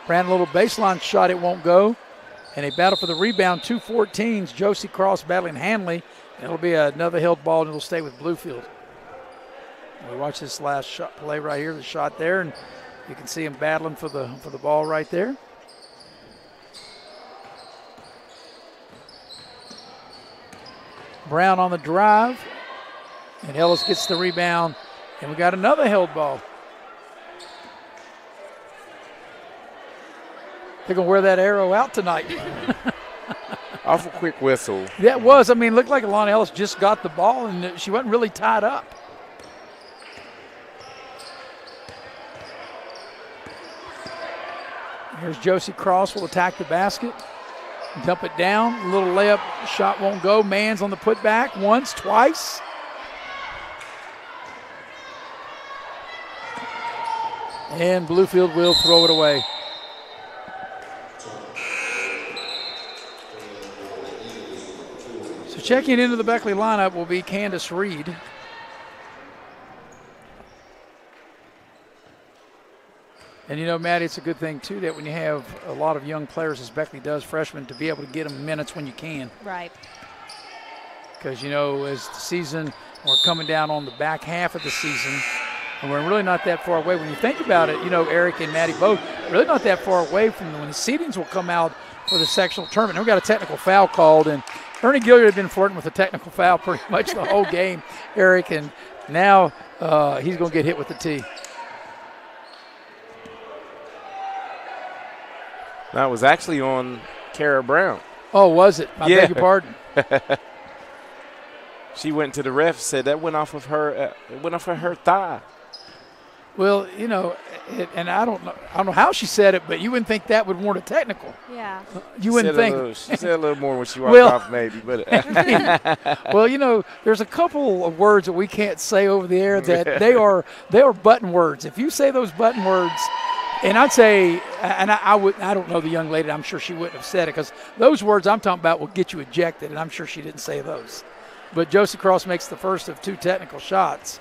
Brown, a little baseline shot, it won't go. And a battle for the rebound, 2-14s. Josie Cross battling Hanley. It'll be another held ball, and it'll stay with Bluefield. We watch this last shot play right here, the shot there, and you can see him battling for the ball right there. Brown on the drive, and Ellis gets the rebound, and we got another held ball. They're going to wear that arrow out tonight. Awful quick whistle. That was. I mean, it looked like Alana Ellis just got the ball, and she wasn't really tied up. Here's Josie Cross will attack the basket. Dump it down. A little layup. Shot won't go. Mans on the putback. Once, twice. And Bluefield will throw it away. So checking into the Beckley lineup will be Candace Reed. And Matt, it's a good thing, too, that when you have a lot of young players, as Beckley does, freshmen, to be able to get them minutes when you can. Right. because, you know, as the season, we're coming down on the back half of the season, and we're really not that far away. When you think about it, you know, Eric and Maddie both, really not that far away from when the seedings will come out for the sectional tournament. And we got a technical foul called, and Ernie Gilliard had been flirting with a technical foul pretty much the whole game, Eric, and now he's going to get hit with the tee. That was actually on Kara Brown. Oh, was it? I beg your pardon. She went to the ref, said that went off of her. It went off of her thigh. Well, you know, and I don't know how she said it, but you wouldn't think that would warrant a technical. Yeah. You wouldn't think. She said a little more when she walked off, maybe. But well, you know, there's a couple of words that we can't say over the air that they are button words. If you say those button words. And I'd say, and I don't know the young lady. I'm sure she wouldn't have said it because those words I'm talking about will get you ejected, and I'm sure she didn't say those. But Josie Cross makes the first of 2 technical shots.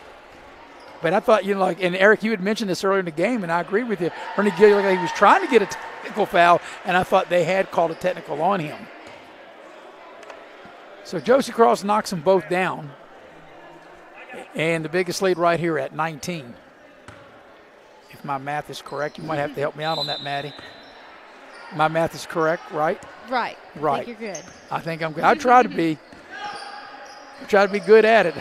But I thought, you know, like, and Eric, you had mentioned this earlier in the game, and I agree with you. Ernie Gilliard, he was trying to get a technical foul, and I thought they had called a technical on him. So Josie Cross knocks them both down, and the biggest lead right here at 19. If my math is correct, you might have to help me out on that, Maddie. My math is correct, right? Right. Right. I think you're good. I think I'm good. I try to be. Good at it.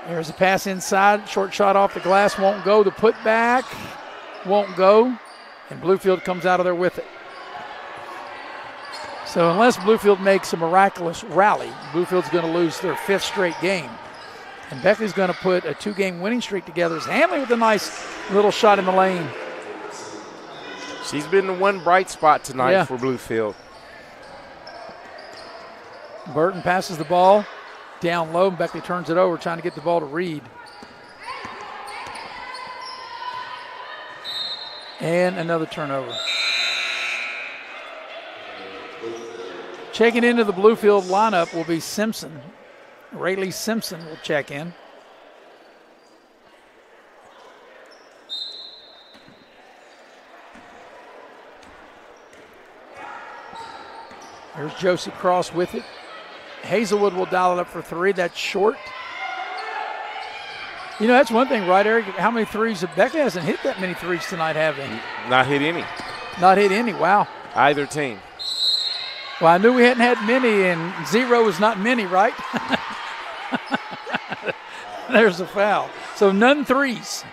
There's a pass inside, short shot off the glass, won't go. The putback won't go, and Bluefield comes out of there with it. So unless Bluefield makes a miraculous rally, Bluefield's going to lose their 5th straight game. And Beckley's going to put a 2-game winning streak together. As Hanley with a nice little shot in the lane. She's been the one bright spot tonight for Bluefield. Burton passes the ball down low, and Beckley turns it over, trying to get the ball to Reed. And another turnover. Checking into the Bluefield lineup will be Simpson. Rayleigh Simpson will check in. There's Josie Cross with it. Hazelwood will dial it up for 3. That's short. You know, that's one thing, right, Eric? How many threes? Beckley hasn't hit that many threes tonight, have they? Not hit any. Not hit any, wow. Either team. Well, I knew we hadn't had many, and 0 is not many, right? There's a foul. So none threes.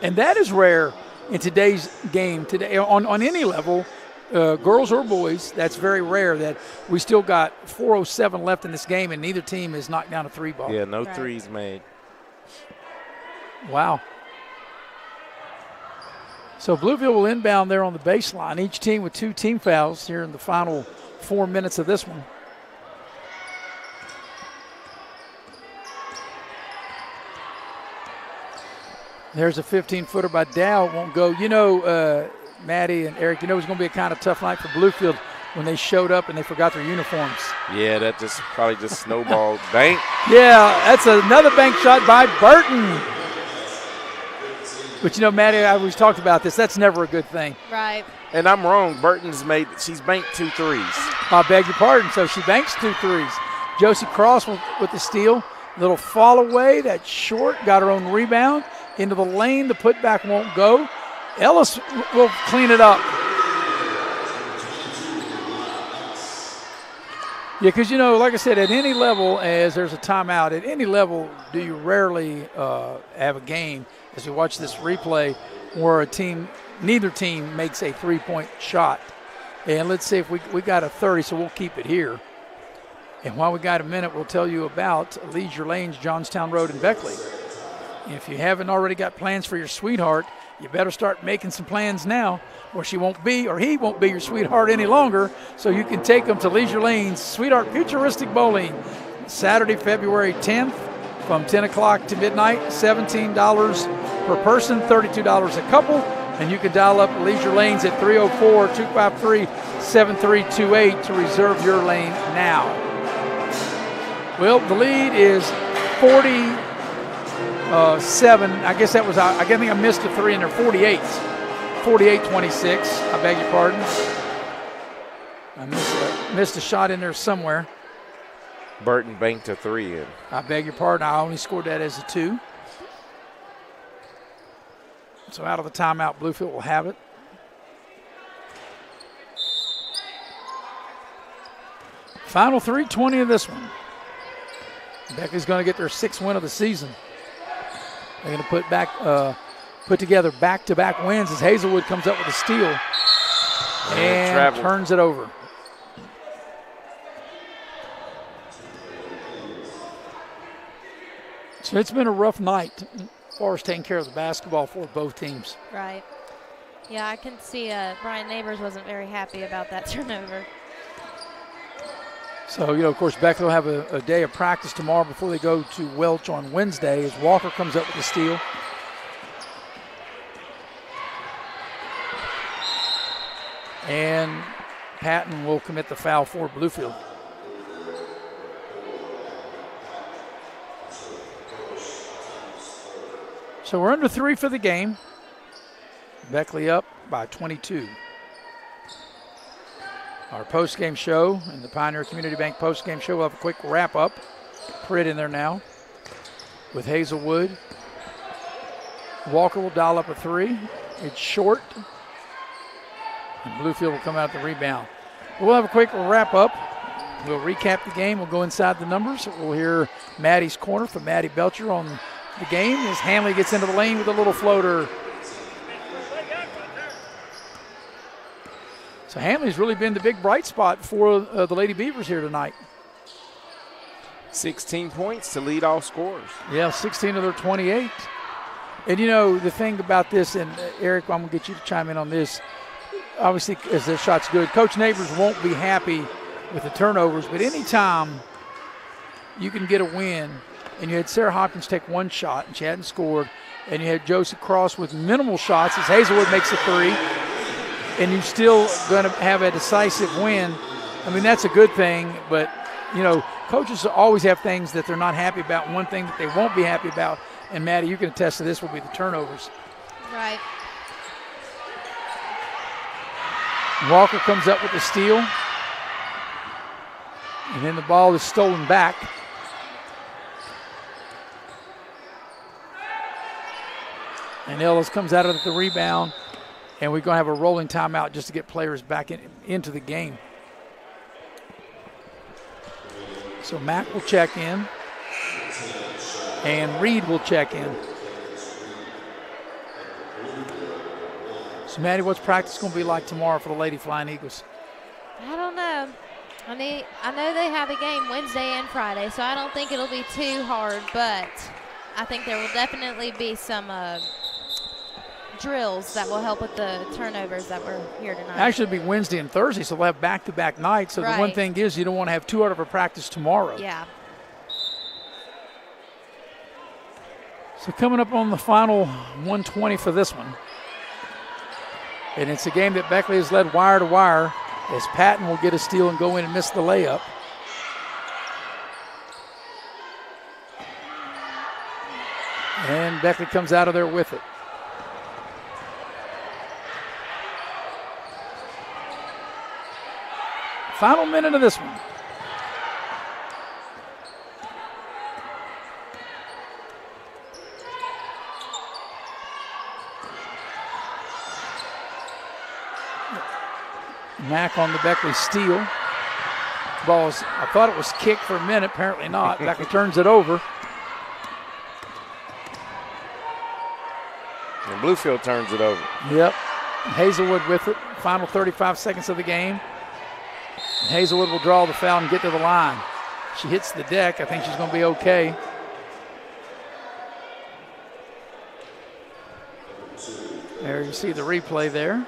And that is rare in today's game. Today, on any level, girls or boys, that's very rare that we still got 4:07 left in this game, and neither team has knocked down a 3 ball. Yeah, no threes made. Wow. So Bluefield will inbound there on the baseline. Each team with 2 team fouls here in the final 4 minutes of this one. There's a 15-footer by Dow. It won't go. You know, Maddie and Eric, you know it was going to be a kind of tough night for Bluefield when they showed up and they forgot their uniforms. Yeah, that just probably just snowballed. Bank. Yeah, that's another bank shot by Burton. But, you know, Maddie, I always talked about this. That's never a good thing. Right. And I'm wrong. She's banked 2 threes. I beg your pardon. So she banks 2 threes. Josie Cross with the steal. Little fall away. That's short. Got her own rebound. Into the lane. The putback won't go. Ellis will clean it up. Yeah, because, you know, like I said, at any level, as there's a timeout, at any level do you rarely have a game, as we watch this replay, where neither team makes a 3-point shot. And let's see if we got a 30, so we'll keep it here. And while we got a minute, we'll tell you about Leisure Lanes, Johnstown Road, and Beckley. If you haven't already got plans for your sweetheart, you better start making some plans now, or she won't be, or he won't be your sweetheart any longer, so you can take them to Leisure Lanes Sweetheart Futuristic Bowling, Saturday, February 10th, from 10 o'clock to midnight, $17 per person, $32 a couple, and you can dial up Leisure Lanes at 304-253-7328 to reserve your lane now. Well, the lead is 47. I guess that was, I think I missed a 3 in there, 48. 48-26. I beg your pardon. I missed it. Missed a shot in there somewhere. Burton banked a 3 in. I beg your pardon. I only scored that as a 2. So out of the timeout, Bluefield will have it. Final 3:20 of this one. Beckley's going to get their 6th win of the season. They're going to put together back-to-back wins as Hazelwood comes up with a steal and turns it over. So it's been a rough night as far as taking care of the basketball for both teams. Right. Yeah, I can see Brian Neighbors wasn't very happy about that turnover. So, of course, Beckley will have a day of practice tomorrow before they go to Welch on Wednesday as Walker comes up with a steal. And Patton will commit the foul for Bluefield. So we're under 3 for the game. Beckley up by 22. Our post-game show and the Pioneer Community Bank post-game show will have a quick wrap-up. Pritt in there now with Hazelwood. Walker will dial up a 3. It's short. And Bluefield will come out the rebound. We'll have a quick wrap-up. We'll recap the game. We'll go inside the numbers. We'll hear Maddie's corner from Maddie Belcher on the game as Hanley gets into the lane with a little floater. So Hanley's really been the big bright spot for the Lady Beavers here tonight. 16 points to lead all scorers. Yeah, 16 of their 28. And, the thing about this, and Eric, I'm going to get you to chime in on this. Obviously, as their shot's good, Coach Neighbors won't be happy with the turnovers, but anytime you can get a win, and you had Sarah Hopkins take 1 shot, and she hadn't scored, and you had Josie Cross with minimal shots as Hazelwood makes a 3, and you're still going to have a decisive win. I mean, that's a good thing, but, coaches always have things that they're not happy about. One thing that they won't be happy about, and Maddie, you can attest to this, will be the turnovers. Right. Walker comes up with the steal, and then the ball is stolen back. And Ellis comes out of the rebound, and we're going to have a rolling timeout just to get players back into the game. So Mack will check in, and Reed will check in. So, Maddie, what's practice going to be like tomorrow for the Lady Flying Eagles? I don't know. I know they have a game Wednesday and Friday, so I don't think it'll be too hard, but I think there will definitely be some drills that will help with the turnovers that were here tonight. Actually, it'll be Wednesday and Thursday, so they'll have back-to-back nights. So right. The one thing is you don't want to have 2 out of a practice tomorrow. Yeah. So coming up on the final 120 for this one. And it's a game that Beckley has led wire to wire as Patton will get a steal and go in and miss the layup. And Beckley comes out of there with it. Final minute of this one. Mack on the Beckley steal. I thought it was kicked for a minute, apparently not. Beckley turns it over. And Bluefield turns it over. Yep. Hazelwood with it. Final 35 seconds of the game. And Hazelwood will draw the foul and get to the line. She hits the deck. I think she's going to be okay. There you see the replay there.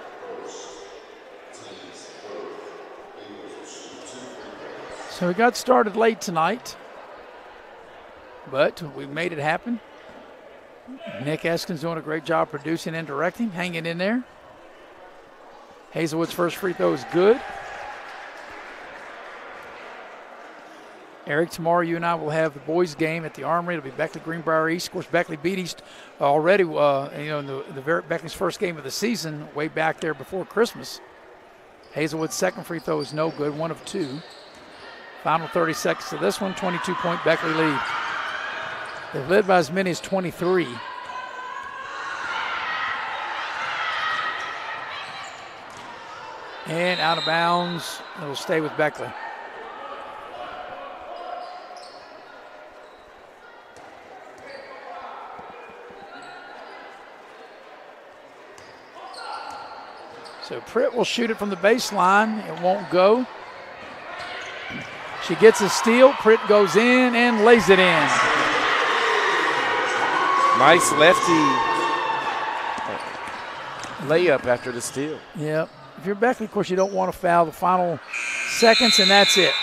So we got started late tonight, but we made it happen. Nick Eskin's doing a great job producing and directing, hanging in there. Hazelwood's first free throw is good. Eric, tomorrow you and I will have the boys' game at the Armory. It'll be Beckley-Greenbrier East. Of course, Beckley beat East already, in Beckley's first game of the season way back there before Christmas. Hazelwood's second free throw is no good, 1 of 2. Final 30 seconds to this one, 22-point Beckley lead. They've led by as many as 23. And out of bounds, it'll stay with Beckley. So Pritt will shoot it from the baseline. It won't go. She gets a steal. Pritt goes in and lays it in. Nice lefty layup after the steal. Yep. If you're Beckley, of course, you don't want to foul the final seconds, and that's it.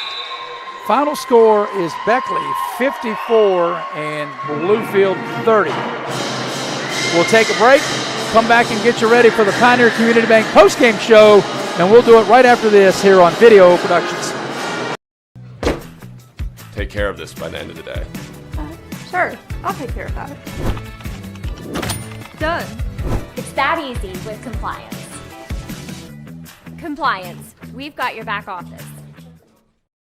Final score is Beckley 54 and Bluefield 30. We'll take a break, come back and get you ready for the Pioneer Community Bank postgame show, and we'll do it right after this here on Video Productions. Take care of this by the end of the day. Sure, I'll take care of that. Done. It's that easy with compliance. Compliance. We've got your back office.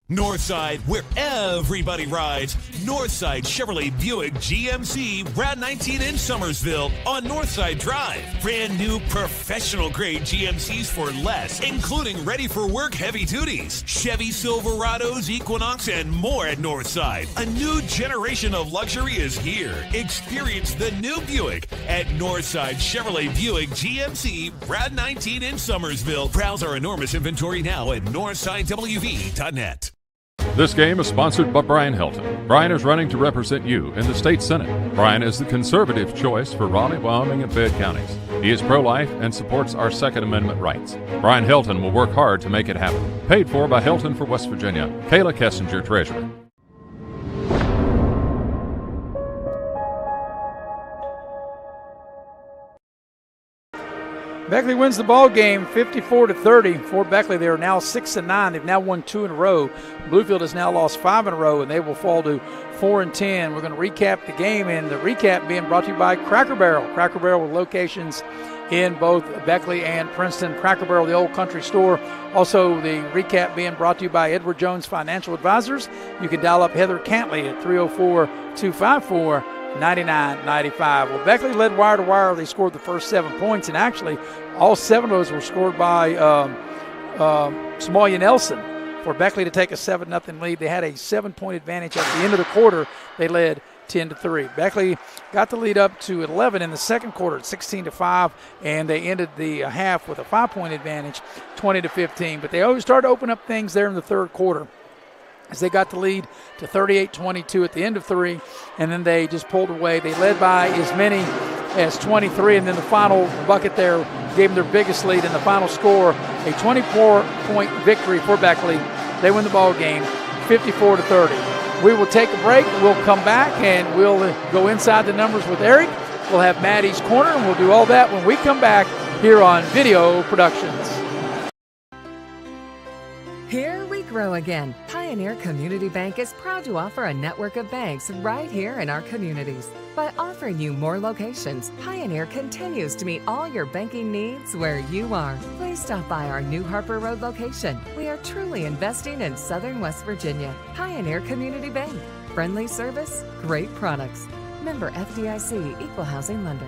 Northside, where everybody rides. Northside Chevrolet Buick GMC Route 19 in Summersville on Northside Drive. Brand new professional grade GMCs for less, including ready for work heavy duties, Chevy Silverados, Equinox, and more at Northside. A new generation of luxury is here. Experience the new Buick at Northside Chevrolet Buick GMC Route 19 in Summersville. Browse our enormous inventory now at northsidewv.net. This game is sponsored by Brian Helton. Brian is running to represent you in the state senate. Brian is the conservative choice for Raleigh, Wyoming, and Fayette counties. He is pro-life and supports our Second Amendment rights. Brian Helton will work hard to make it happen. Paid for by Helton for West Virginia. Kayla Kessinger, Treasurer. Beckley wins the ball game 54-30. For Beckley, they are now 6-9. They've now won 2 in a row. Bluefield has now lost 5 in a row, and they will fall to 4-10. We're going to recap the game, and the recap being brought to you by Cracker Barrel. Cracker Barrel with locations in both Beckley and Princeton. Cracker Barrel, the old country store. Also, the recap being brought to you by Edward Jones Financial Advisors. You can dial up Heather Cantley at 304-254-9995. Well, Beckley led wire to wire. They scored the first 7 points, and actually all 7 of those were scored by Samalia Nelson for Beckley to take a 7-0 lead. They had a 7-point advantage at the end of the quarter. They led 10-3. Beckley got the lead up to 11 in the second quarter at 16-5, and they ended the half with a 5-point advantage, 20-15. But they always started to open up things there in the third quarter as they got the lead to 38-22 at the end of 3, and then they just pulled away. They led by as many as 23, and then the final bucket there gave them their biggest lead, and the final score, a 24-point victory for Beckley. They win the ball game 54-30. We will take a break. We'll come back, and we'll go inside the numbers with Eric. We'll have Maddie's Corner, and we'll do all that when we come back here on Video Productions. Here we grow again. Pioneer Community Bank is proud to offer a network of banks right here in our communities. By offering you more locations, Pioneer continues to meet all your banking needs where you are. Please stop by our new Harper Road location. We are truly investing in Southern West Virginia. Pioneer Community Bank. Friendly service, great products. Member FDIC, Equal Housing Lender.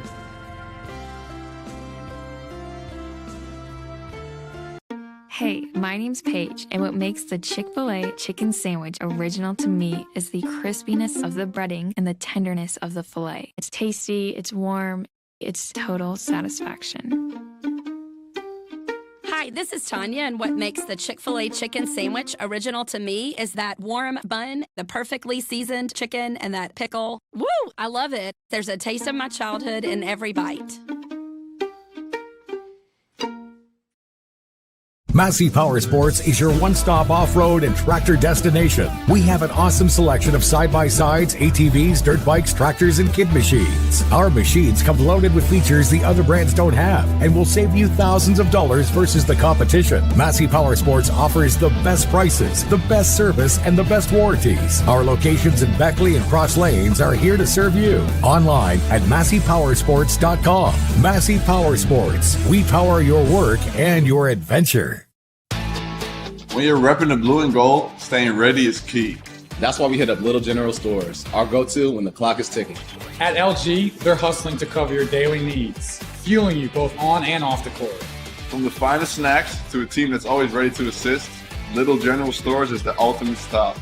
Hey, my name's Paige, and what makes the Chick-fil-A chicken sandwich original to me is the crispiness of the breading and the tenderness of the filet. It's tasty, it's warm, it's total satisfaction. Hi, this is Tanya, and what makes the Chick-fil-A chicken sandwich original to me is that warm bun, the perfectly seasoned chicken, and that pickle. Woo! I love it. There's a taste of my childhood in every bite. Massey Power Sports is your one-stop off-road and tractor destination. We have an awesome selection of side-by-sides, ATVs, dirt bikes, tractors, and kid machines. Our machines come loaded with features the other brands don't have and will save you thousands of dollars versus the competition. Massey Power Sports offers the best prices, the best service, and the best warranties. Our locations in Beckley and Cross Lanes are here to serve you. Online at MasseyPowersports.com. Massey Power Sports. We power your work and your adventure. When you're repping the blue and gold, staying ready is key. That's why we hit up Little General Stores, our go-to when the clock is ticking. At LG, they're hustling to cover your daily needs, fueling you both on and off the court. From the finest snacks to a team that's always ready to assist, Little General Stores is the ultimate stop.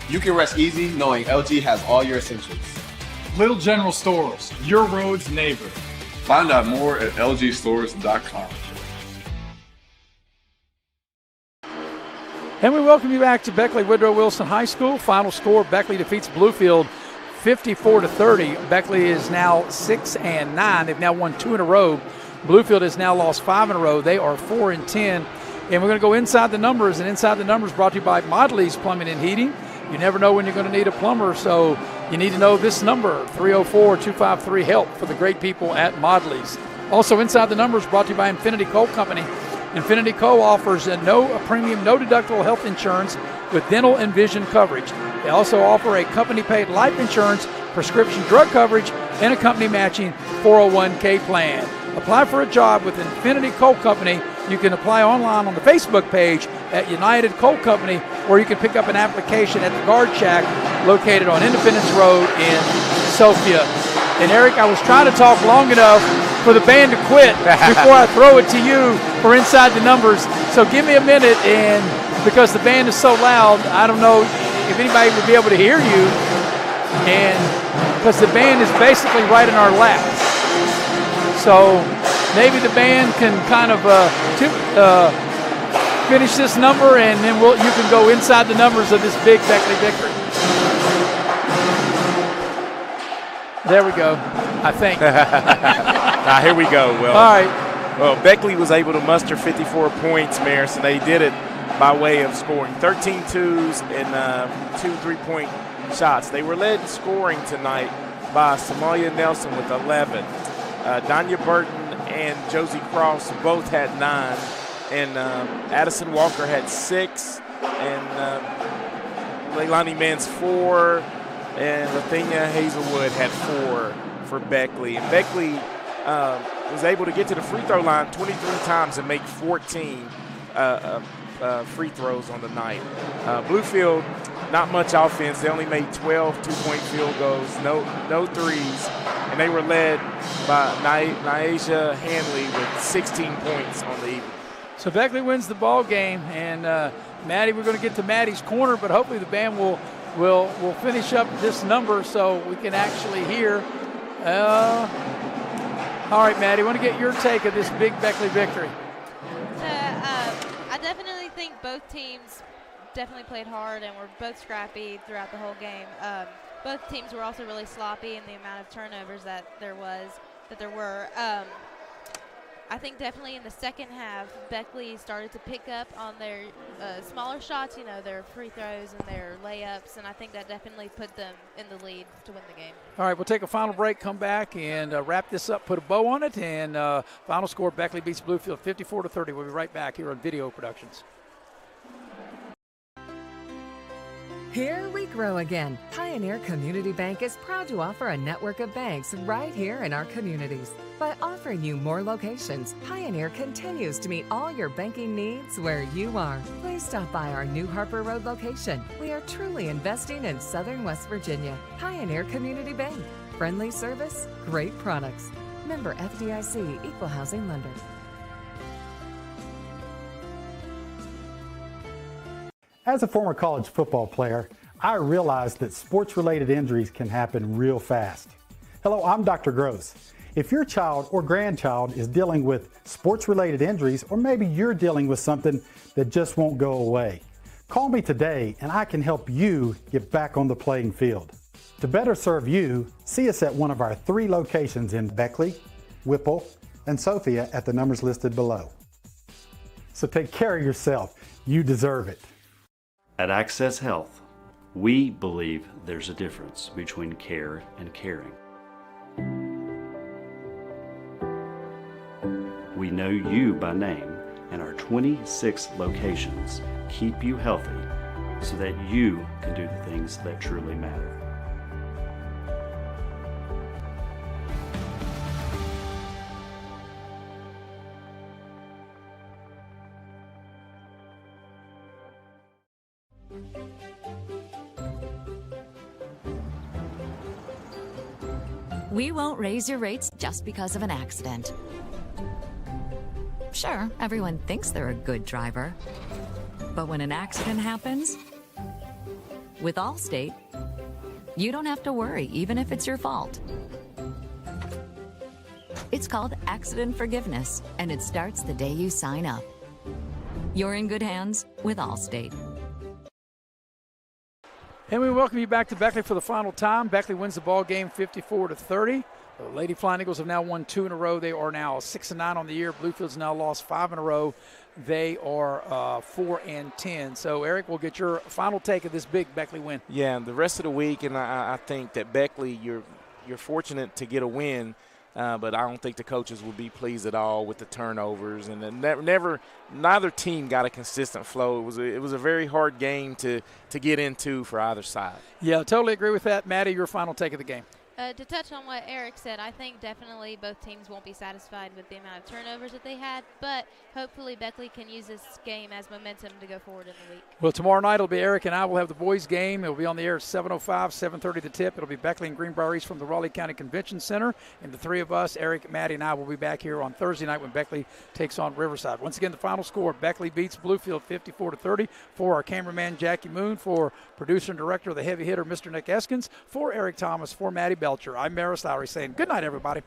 You can rest easy knowing LG has all your essentials. Little General Stores, your road's neighbor. Find out more at lgstores.com. And we welcome you back to Beckley Woodrow Wilson High School. Final score, Beckley defeats Bluefield 54-30. Beckley is now 6-9. They've now won 2 in a row. Bluefield has now lost 5 in a row. They are 4-10. And we're going to go inside the numbers. And inside the numbers brought to you by Modley's Plumbing and Heating. You never know when you're going to need a plumber, so you need to know this number, 304-253-HELP, for the great people at Modley's. Also inside the numbers brought to you by Infinity Coal Company. Infinity Co. offers a premium, no deductible health insurance with dental and vision coverage. They also offer a company-paid life insurance, prescription drug coverage, and a company-matching 401k plan. Apply for a job with Infinity Coal Company. You can apply online on the Facebook page at United Coal Company, or you can pick up an application at the Guard Shack located on Independence Road in Sophia. And Eric, I was trying to talk long enough for the band to quit before I throw it to you for inside the numbers. So give me a minute, and because the band is so loud, I don't know if anybody would be able to hear you, and because the band is basically right in our lap. So maybe the band can kind of finish this number, and then you can go inside the numbers of this big Beckley victory. There we go, I think. Now, here we go. Well, all right. Well, Beckley was able to muster 54 points, Maris, and they did it by way of scoring 13 twos and 2 3-point shots. They were led in scoring tonight by Somalia Nelson with 11. Danya Burton and Josie Cross both had 9. And Addison Walker had 6. And Leilani Mans 4. And Lathania Hazelwood had 4 for Beckley. And Beckley was able to get to the free throw line 23 times and make 14 free throws on the night. Bluefield, not much offense. They only made 12 two-point field goals, no threes. And they were led by Nyasia Hanley with 16 points on the evening. So Beckley wins the ball game. And Maddie, we're going to get to Maddie's corner, but hopefully the band will finish up this number so we can actually hear. All right, Maddie, I want to get your take of this big Beckley victory. I definitely think both teams definitely played hard and were both scrappy throughout the whole game. Both teams were also really sloppy in the amount of turnovers that there were. I think definitely in the second half, Beckley started to pick up on their smaller shots, their free throws and their layups, and I think that definitely put them in the lead to win the game. All right, we'll take a final break, come back, and wrap this up, put a bow on it, and final score, Beckley beats Bluefield 54-30. We'll be right back here on Video Productions. Here we grow again. Pioneer Community Bank is proud to offer a network of banks right here in our communities. By offering you more locations, Pioneer continues to meet all your banking needs where you are. Please stop by our New Harper Road location. We are truly investing in Southern West Virginia. Pioneer Community Bank. Friendly service, great products. Member FDIC, Equal Housing Lender. As a former college football player, I realized that sports-related injuries can happen real fast. Hello, I'm Dr. Gross. If your child or grandchild is dealing with sports-related injuries, or maybe you're dealing with something that just won't go away, call me today and I can help you get back on the playing field. To better serve you, see us at one of our 3 locations in Beckley, Whipple, and Sophia at the numbers listed below. So take care of yourself. You deserve it. At Access Health, we believe there's a difference between care and caring. We know you by name, and our 26 locations keep you healthy so that you can do the things that truly matter. We won't raise your rates just because of an accident. Sure, everyone thinks they're a good driver. But when an accident happens, with Allstate, you don't have to worry, even if it's your fault. It's called accident forgiveness, and it starts the day you sign up. You're in good hands with Allstate. And we welcome you back to Beckley for the final time. Beckley wins the ball game 54-30. The Lady Flying Eagles have now won 2 in a row. They are now 6-9 on the year. Bluefield's now lost 5 in a row. They are 4-10. So, Eric, we'll get your final take of this big Beckley win. Yeah, the rest of the week, and I think that Beckley, you're fortunate to get a win, but I don't think the coaches will be pleased at all with the turnovers. And neither team got a consistent flow. It was a very hard game to get into for either side. Yeah, totally agree with that. Maddie, your final take of the game. To touch on what Eric said, I think definitely both teams won't be satisfied with the amount of turnovers that they had, but hopefully Beckley can use this game as momentum to go forward in the week. Well, tomorrow night it'll be Eric and I will have the boys game. It'll be on the air at 7:05, 7:30 the tip. It'll be Beckley and Greenbrier East from the Raleigh County Convention Center. And the three of us, Eric, Maddie, and I, will be back here on Thursday night when Beckley takes on Riverside. Once again, the final score, Beckley beats Bluefield 54-30. For our cameraman, Jackie Moon, for producer and director of the heavy hitter, Mr. Nick Eskins, for Eric Thomas, for Maddie Belcher, I'm Maris Lowry saying good night, everybody.